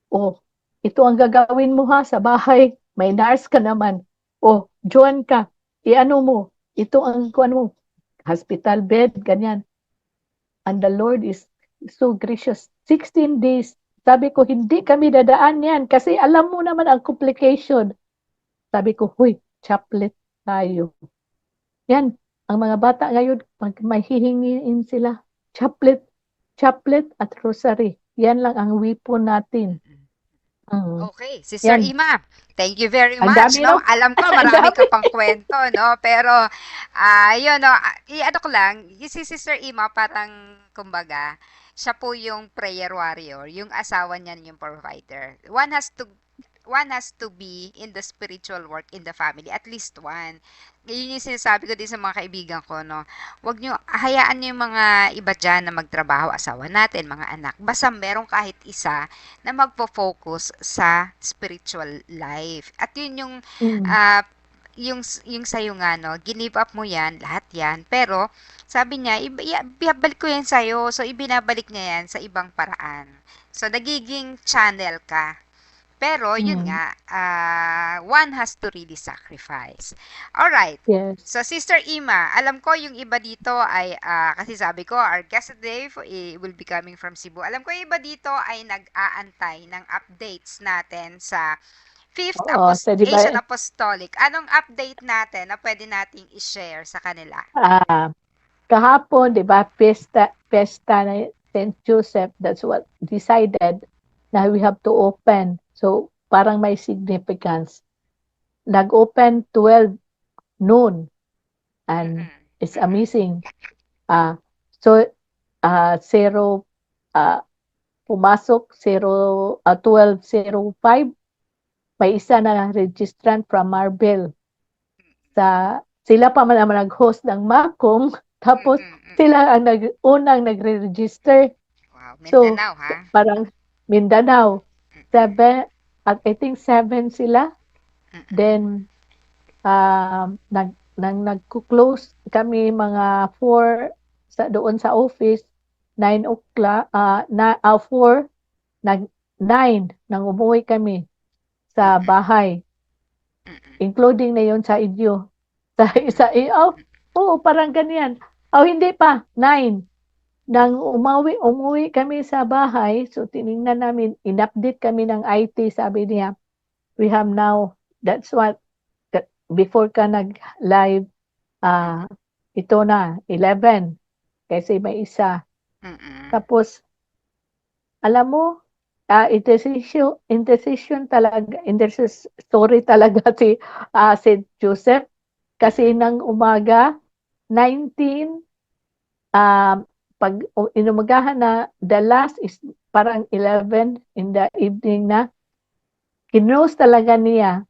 Oh, ito ang gagawin mo ha sa bahay. May nurse ka naman. Oh, join ka. Iano mo. Ito ang kuan mo. Hospital bed, ganyan. And the Lord is so gracious. 16 days. Sabi ko, hindi kami dadaan yan kasi alam mo naman ang complication. Sabi ko, huy, chaplet tayo. Yan, ang mga bata ngayon, pag may hihingin sila, chaplet, at rosary. Yan lang ang weapon natin. Okay, Sister Yan. Ima, thank you very Ang much, dami, no? no? Alam ko Ang marami ka dami. pang kwento, no? Pero, yun, no? I-ano ko lang, si Sister Ima parang, kumbaga, siya po yung prayer warrior, yung asawa niya yung provider. One has to be in the spiritual work in the family, at least one. Yun yung sinasabi ko din sa mga kaibigan ko, no? Huwag nyo, hayaan nyo yung mga iba dyan na magtrabaho, asawa natin, mga anak. Basta meron kahit isa na magpo-focus sa spiritual life. At yun yung, Mm. yung sa'yo nga, no? Give up mo yan, lahat yan. Pero, sabi niya, ibabalik ko yan sa'yo. So, ibinabalik niya yan sa ibang paraan. So, nagiging channel ka. Pero, yun Mm. nga, one has to really sacrifice. Alright. Yes. So, Sister Ima, alam ko yung iba dito ay, kasi sabi ko, our guest today will be coming from Cebu. Alam ko yung iba dito ay nag-aantay ng updates natin sa Fifth Oo, sa di ba, Asian Apostolic. Anong update natin na pwede nating i-share sa kanila? kahapon, di ba, pesta na St. Joseph, that's what decided na we have to open. So, parang may significance. Nag-open 12 noon and it's amazing. So, zero, pumasok 12:05. May isa na registrant from Marbel. Sila pa man ang nag-host ng Makong, tapos sila ang unang nagre-register. Wow, So, Mindanao, ha? parang Mindanao. I think 7 sila. Then, nag-close kami mga 4 doon sa office, 9 o'clock, 4, 9, nang umuwi kami sa bahay. Including na yun sa inyo. Parang ganyan. Hindi pa, 9. Nang umuwi kami sa bahay, so tiningnan namin, in-update kami ng IT, sabi niya, we have now, that's what, before ka nag-live, ito na, 11, kasi may isa. Tapos, alam mo, intercession talaga, story talaga si St. Joseph, kasi nang umaga, 19, pag inumagahan na, the last is parang 11 in the evening na, kinose talaga niya.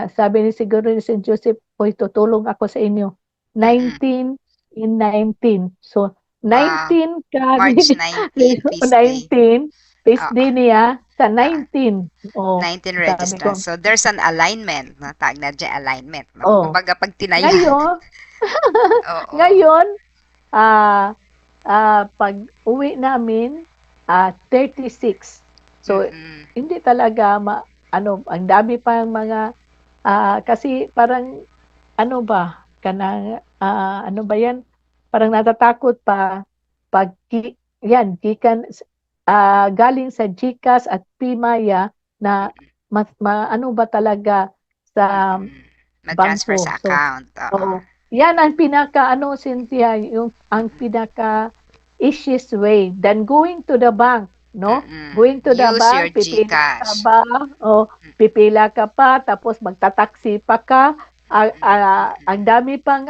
Sabi ni siguro ni St. Joseph, "Hoy, tutulong ako sa inyo." 19 in 19. So, 19 March 19, feast day. 19, feast day niya sa 19. 19 registrants. So, there's an alignment. No? Tag na dyan, alignment. No? Kumbaga, pag tinayo. Ngayon, pag uwi namin, 36. So, hindi talaga, ang dami pang mga, kasi parang, ano ba yan? Parang natatakot pa, pag, gikan, galing sa GCash at PMaya, na, ano ba talaga, sa, mag-transfer bangko. sa account. Yan ang pinaka, Cynthia, ang pinaka easiest way than going to the bank, no? Going to the bank, pipila ka pa, tapos magtataksi pa ka, ang dami pang,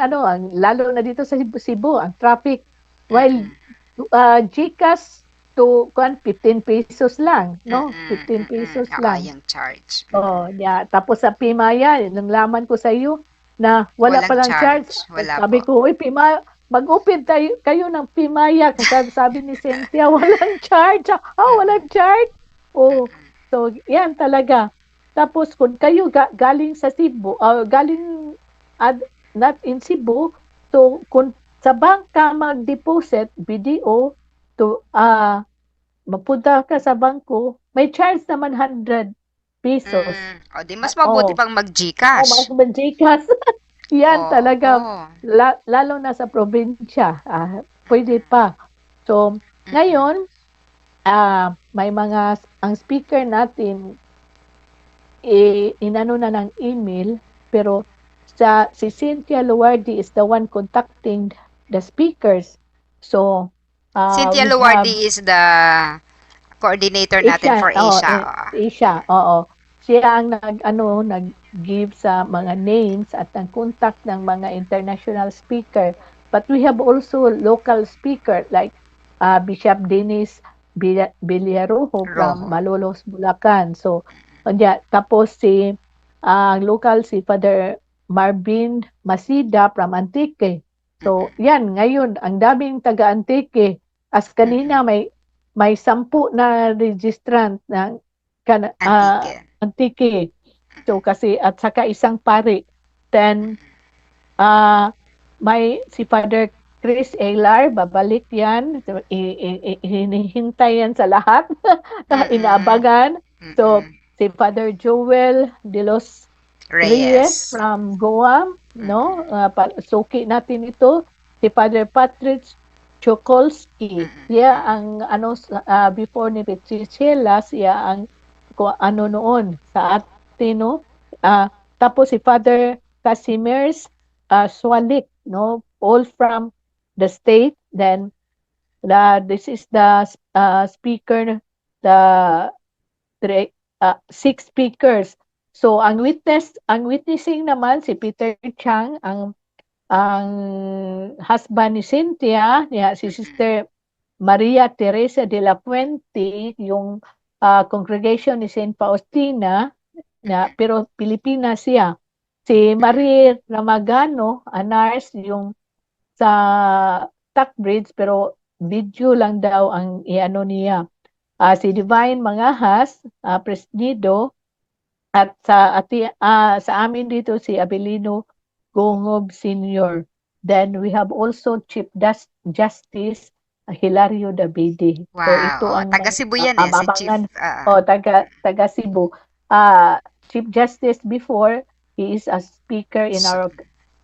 lalo na dito sa Cebu, ang traffic. While, GCash to 15 pesos lang, no? 15 pesos lang. Yung charge. Tapos sa PMaya, nang laman ko sa iyo, na wala palang charge. Sabi ko, Pimaya, mag-open kayo ng Pimaya. Kasi sabi ni Cynthia, walang charge. Walang charge. So, yan talaga. Tapos, kung kayo galing sa Cebu, galing not in Cebu. So kung sa bank ka mag-deposit, BDO, to mapunta ka sa bangko, may charge naman 100 pesos. O di mas mabuti Oo. pang Oo, mga mag-GCash. GCash. Yan talaga, Oo. lalo na sa probinsya, pwede pa. So, Mm-mm. ngayon, may mga, ang speaker natin, inano na ng email, pero si Cynthia Luwardi is the one contacting the speakers. So, Cynthia we have Luwardi is the coordinator natin Asia, for oo, Asia. Asia, oo. Siya ang nag-ano, nag-give sa mga names at nag-contact ng mga international speaker. But we have also local speaker like Bishop Dennis Villarojo from Rojo. Malolos, Bulacan. So, tapos local si Father Marvin Masida from Antique. So, Mm-mm. yan, ngayon, ang daming taga-Antique. As Mm-mm. kanina, may 10 na registrant ng Antique. Antique. So Mm-mm. kasi at saka isang pari. Then Mm-mm. may si Father Chris Aguilar, babalik yan. So, hinihintay yan sa lahat. Mm-mm. Inaabangan. So, Mm-mm. si Father Joel de los Reyes Reyes. from Guam, no? Mm-mm. Suki natin ito. Si Father Patrick Chokolsky. Mm-mm. Siya Mm-mm. ang before ni Petricella, siya ang ano noon sa atin, no? Tapos si Father Casimir's Swalik, no? All from the state. Then this is the speaker, the six speakers. So ang witnessing naman si Peter Chang, ang husband ni Cynthia, si Mm-mm. Sister Maria Teresa de la Fuente, yung congregation ni Saint Faustina, Mm-mm. pero Pilipina siya. Si Mm-mm. Marie Ramagano, a nurse, yung sa Stockbridge, pero video lang daw ang iano niya. Si Divine Mangahas, Presnido, at sa amin dito si Abelino Gongob Senior. Then we have also Chief Justice Hilario Davide. So Wow. ito Oh, ang taga Cebu yan eh, si Chief. abangan, taga Cebu. Chief Justice before, he is a speaker in S- our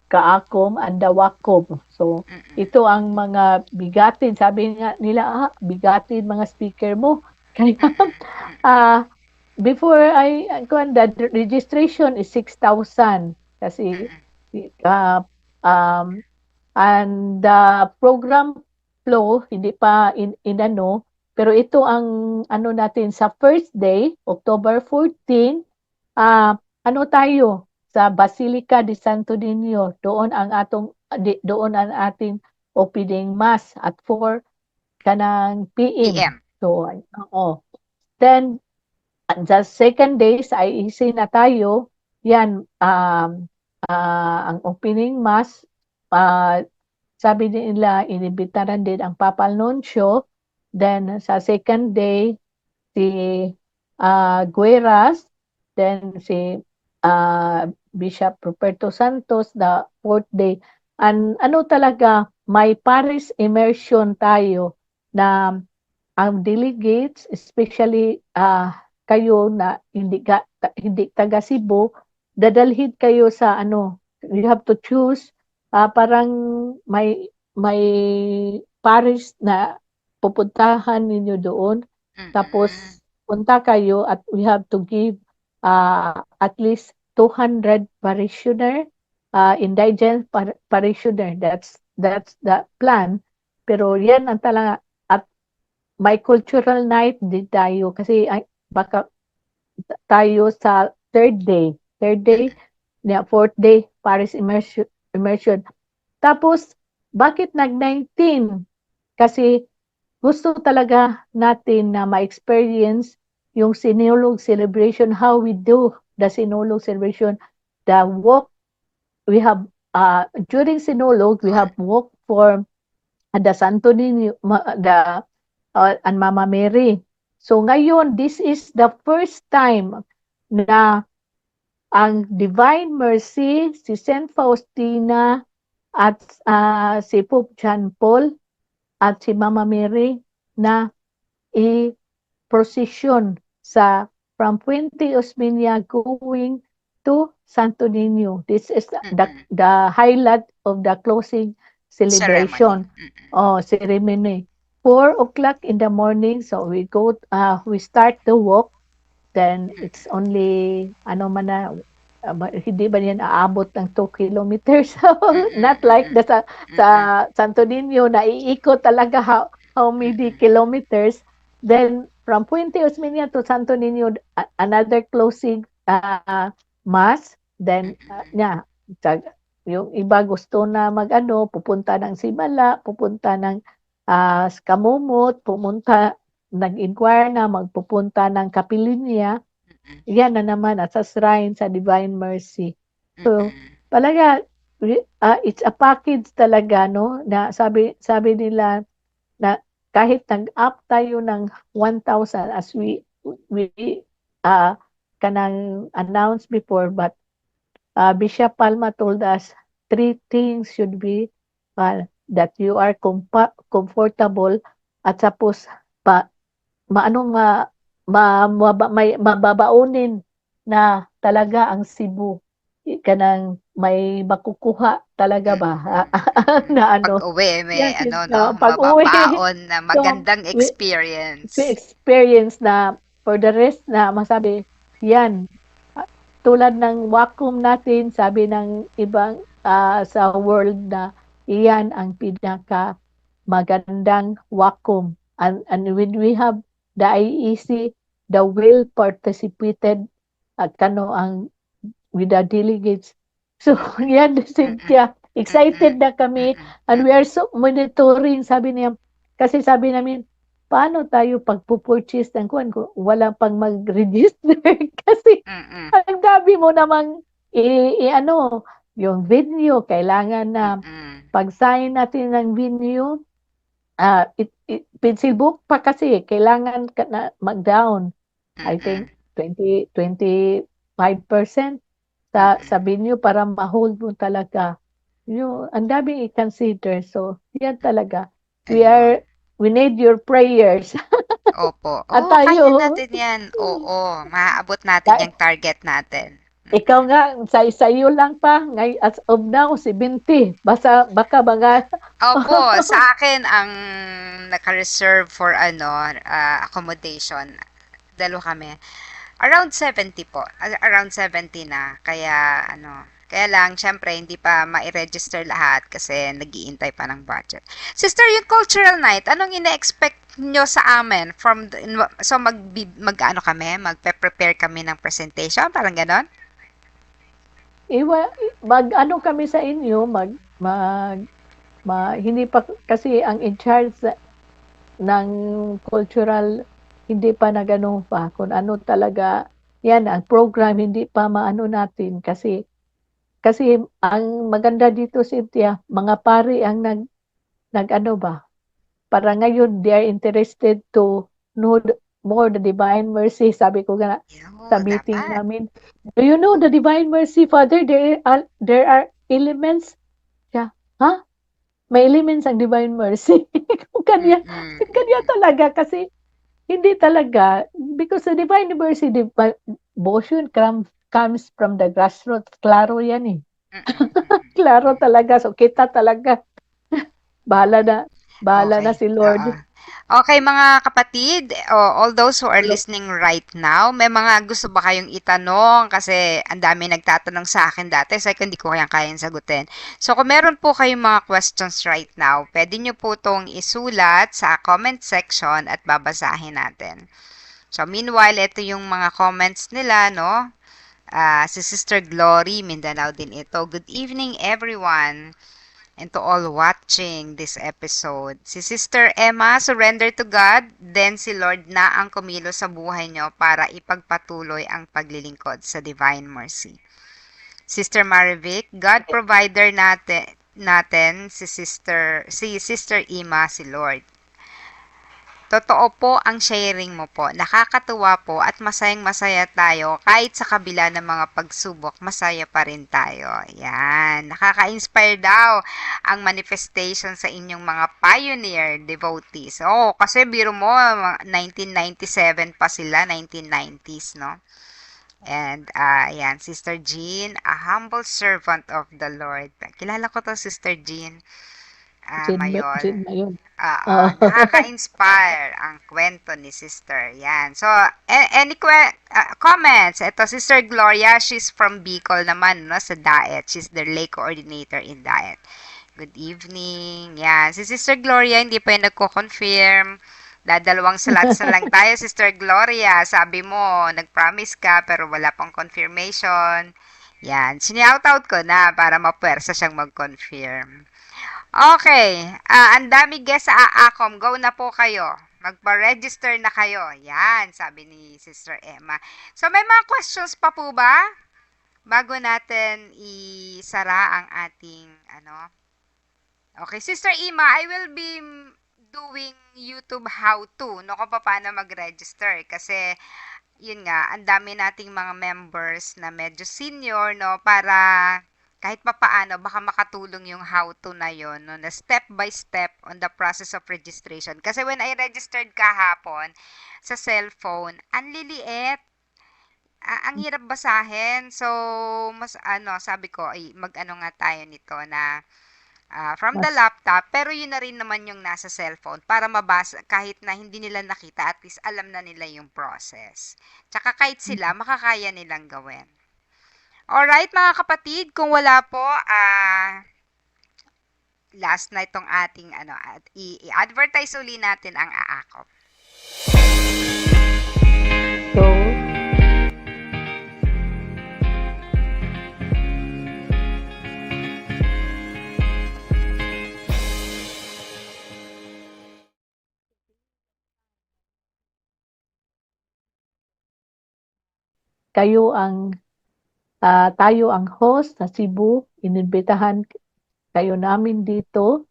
Kaakom and Dawakom. So Mm-mm. ito ang mga bigatin. Sabi nga nila, bigatin mga speaker mo. Kaya Mm-mm. Mm-mm. ah before the registration is 6,000 kasi Mm-mm. uh, um, and the program flow hindi pa inano, pero ito ang ano natin sa first day, October 14, ano tayo sa Basilica de Santo Niño. Doon ang ating opening mass at 4 kanang PM. PM. So, oo. Then the second day sa IEC na tayo, yan, ang opening mass, uh, sabi nila, inibitaran din ang Papal Nuncio. Then, sa second day, si Gueras, then si Bishop Ruperto Santos, the fourth day. And ano talaga, may Paris immersion tayo na ang delegates, especially kayo na hindi taga Cebu, dadalhin kayo sa ano, you have to choose, parang may parish na pupuntahan ninyo doon. Mm-mm. Tapos punta kayo at we have to give at least 200 parishioner, indigent parishioner. That's the plan. Pero yan ang talaga, at may cultural night din tayo kasi baka tayo sa third day. Third day, Mm-mm. fourth day, Paris immersion. Tapos, bakit nag-19? Kasi gusto talaga natin na ma-experience yung Sinulog celebration, how we do the Sinulog celebration, the walk we have, during Sinulog, we have walk for the Santo Niño, and Mama Mary. So ngayon, this is the first time na ang Divine Mercy, si Saint Faustina, at si Pope John Paul, at si Mama Mary na i-procession from Puente Osmeña going to Santo Niño. This is the highlight of the closing Ceremony. celebration ceremony. 4 o'clock in the morning, so we start the walk. Then it's only hindi ba yan aabot ng 2 kilometers? Not like sa Santo Niño na iikot talaga how many kilometers. Then from Puente Osmeña to Santo Niño, another closing mass. Then yung iba gusto na pupunta ng Simala, pupunta ng Camumut, nag-inquire na magpupunta ng Capilinia. Yan na naman sa shrine sa Divine Mercy. So, talaga it's a package talaga, no? Na sabi nila na kahit nag-up tayo ng 1,000 as we kanang announced before, but Bishop Palma told us 3 things should be that you are comfortable at tapos mababaunin na talaga ang Cebu. Kanang may makukuha talaga ba na pag-uwi may pag-uwi mababaon na magandang experience. Experience na for the rest na masabi yan. Tulad ng Wacom natin, sabi ng ibang sa world na iyan ang pinaka magandang Wacom. And when we have the IEC, the well participated at with the delegates. So, yan, Cynthia, excited na kami and we are so monitoring, sabi niya, kasi sabi namin, paano tayo pagpupurchase ng kuwan kung wala pang mag-register? Kasi ang dami mo namang yung venue, kailangan na pag-sign natin ng venue, pencil book pa kasi, kailangan na mag-down. I think 25% sa venue para ma-hold mo talaga. Ang daming i-consider. So, yan talaga. We need your prayers. Opo. At kaya natin yan. Oo, maaabot natin yung target natin. Ikaw nga, sa iyo lang pa, as of now, 70. Baka mga... Opo, sa akin, ang naka-reserve for accommodation, dalawa kami, around 70 po. Around 70 na. Kaya, kaya lang, syempre, hindi pa ma-register lahat kasi nag-iintay pa ng budget. Sister, yung cultural night, anong ina-expect nyo sa amin? So, magpe-prepare kami ng presentation? Parang ganon? Kami sa inyo, hindi pa kasi ang in charge ng cultural, hindi pa na ganun pa. Kung ano talaga, yan, ang program, hindi pa maano natin kasi ang maganda dito, Cynthia, mga pari ang para ngayon, they are interested to know more the Divine Mercy. Sabi ko nga sa meeting namin, do you know the Divine Mercy, Father? There are elements. May elements ang Divine Mercy. Kanya talaga kasi hindi talaga, because the Divine Mercy, devotion comes from the grassroots. Klaro yan Klaro talaga. So kita talaga. Bahala na si Lord. Okay, mga kapatid, all those who are listening right now, may mga gusto ba kayong itanong? Kasi ang dami nagtatanong sa akin dati, so hindi ko kayang sagutin. So, kung meron po kayong mga questions right now, pwede nyo po itong isulat sa comment section at babasahin natin. So, meanwhile, ito yung mga comments nila, no? Si Sister Glory, Mindanao din ito. Good evening, everyone. And to all watching this episode. Si Sister Emma, surrender to God, then si Lord na ang kumilo sa buhay nyo para ipagpatuloy ang paglilingkod sa Divine Mercy. Sister Marivic, God provider natin si Sister Emma, si Lord. Totoo po ang sharing mo po. Nakakatuwa po at masayang-masaya tayo kahit sa kabila ng mga pagsubok, masaya pa rin tayo. Yan. Nakaka-inspire daw ang manifestation sa inyong mga pioneer devotees. Oh, kasi biro mo, 1997 pa sila, 1990s, no? And, yan, Sister Jean, a humble servant of the Lord. Kilala ko to, Sister Jean. Jean Mayon. Mayon. Nakaka-inspire ang kwento ni Sister. Yan. So, any comments? Ito, Sister Gloria, she's from Bicol naman, no, sa Daet. She's the lay coordinator in Daet. Good evening. Yan. Si Sister Gloria, hindi pa yung nagko-confirm. Dadalawang slots na lang tayo, Sister Gloria. Sabi mo, nag-promise ka, pero wala pang confirmation. Yan. Sini-out-out ko na para mapuwersa siyang mag-confirm. Okay. Ang dami guest sa AACOM. Go na po kayo. Magpa-register na kayo. Yan, sabi ni Sister Emma. So, may mga questions pa po ba? Bago natin isara ang ating, Okay, Sister Emma, I will be doing YouTube how-to, no, kung paano mag-register. Kasi, yun nga, ang dami nating mga members na medyo senior, no, para kahit papaano, baka makatulong yung how-to na yun, no, na step by step on the process of registration. Kasi when I registered kahapon sa cellphone, ang liliit, ang hirap basahin. So, sabi ko, ay, mag-ano nga tayo nito na from the laptop, pero yun na rin naman yung nasa cellphone para mabasa, kahit na hindi nila nakita, at least alam na nila yung process. Tsaka kahit sila, makakaya nilang gawin. Alright, mga kapatid, kung wala po, last na itong ating, i-advertise uli natin ang AACOP. So, tayo ang host sa Cebu. Inimbitahan kayo namin dito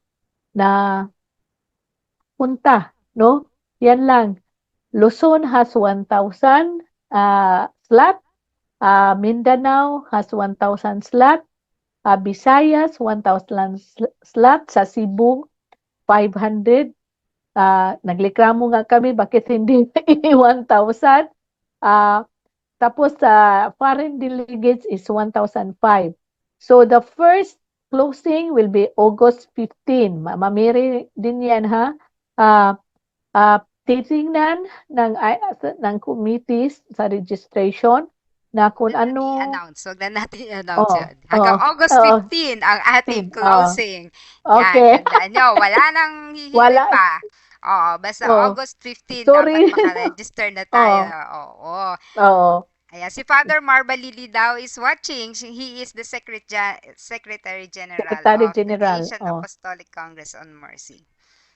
na punta, no? Yan lang. Luzon has 1,000 slot. Mindanao has 1,000 slot. Visayas 1,000 slot. Sa Cebu 500. Naglikramo nga kami bakit hindi 1,000. Tapos foreign delegates is 1,005. So the first closing will be August 15. Mamiri din yan, ha? Titingnan ng committees sa registration na kung ano. I-announce. Huwag na natin i-announce yun. Hanggang August 15 ang ating closing. Okay. Yan, tandaan nyo. Wala nang hihili pa. Basta August 15, Sorry. dapat makaregister na tayo. Oo. Ayan, si Father Marbalili daw is watching. He is the Secretary General of the Asian Apostolic Congress on Mercy.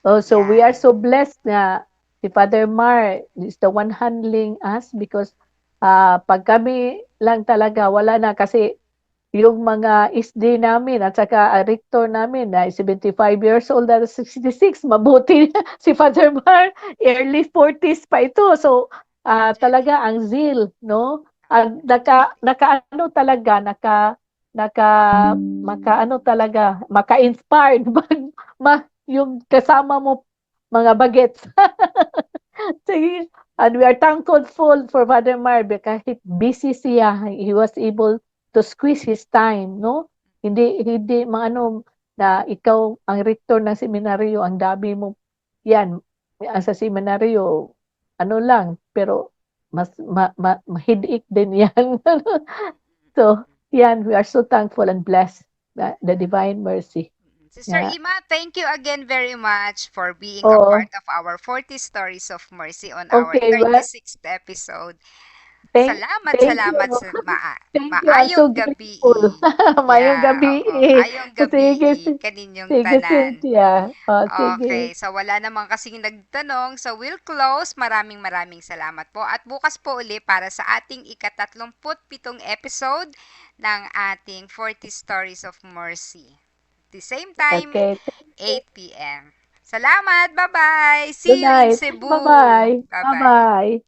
So we are so blessed na si Father Mar is the one handling us because pag kami lang talaga, wala na kasi yung mga SD namin at saka rector namin na 75 years old at 66, mabuti si Father Mar, early 40s pa ito. So, talaga ang zeal, no? Naka-ano talaga, maka-inspired yung kasama mo mga bagets. And we are thankful for Father Mar kahit busy siya, he was able to squeeze his time, no? Hindi maano na ikaw ang rector ng seminaryo, ang dami mo yan sa seminaryo, ano lang, pero mas headache din yan. So, yan, we are so thankful and blessed the divine mercy. Sister Ima, thank you again very much for being a part of our 40 Stories of Mercy on our 36th episode. Salamat. Maayong gabi. Maayong gabi. Maayong gabi kaninyong tanan. Okay, so wala namang kasing nagtanong. So we'll close. Maraming salamat po. At bukas po uli para sa ating ika-37 episode ng ating 40 Stories of Mercy. The same time, 8 p.m. Salamat. Bye-bye. Good See you in night. Cebu. Bye-bye. Bye-bye. Bye-bye.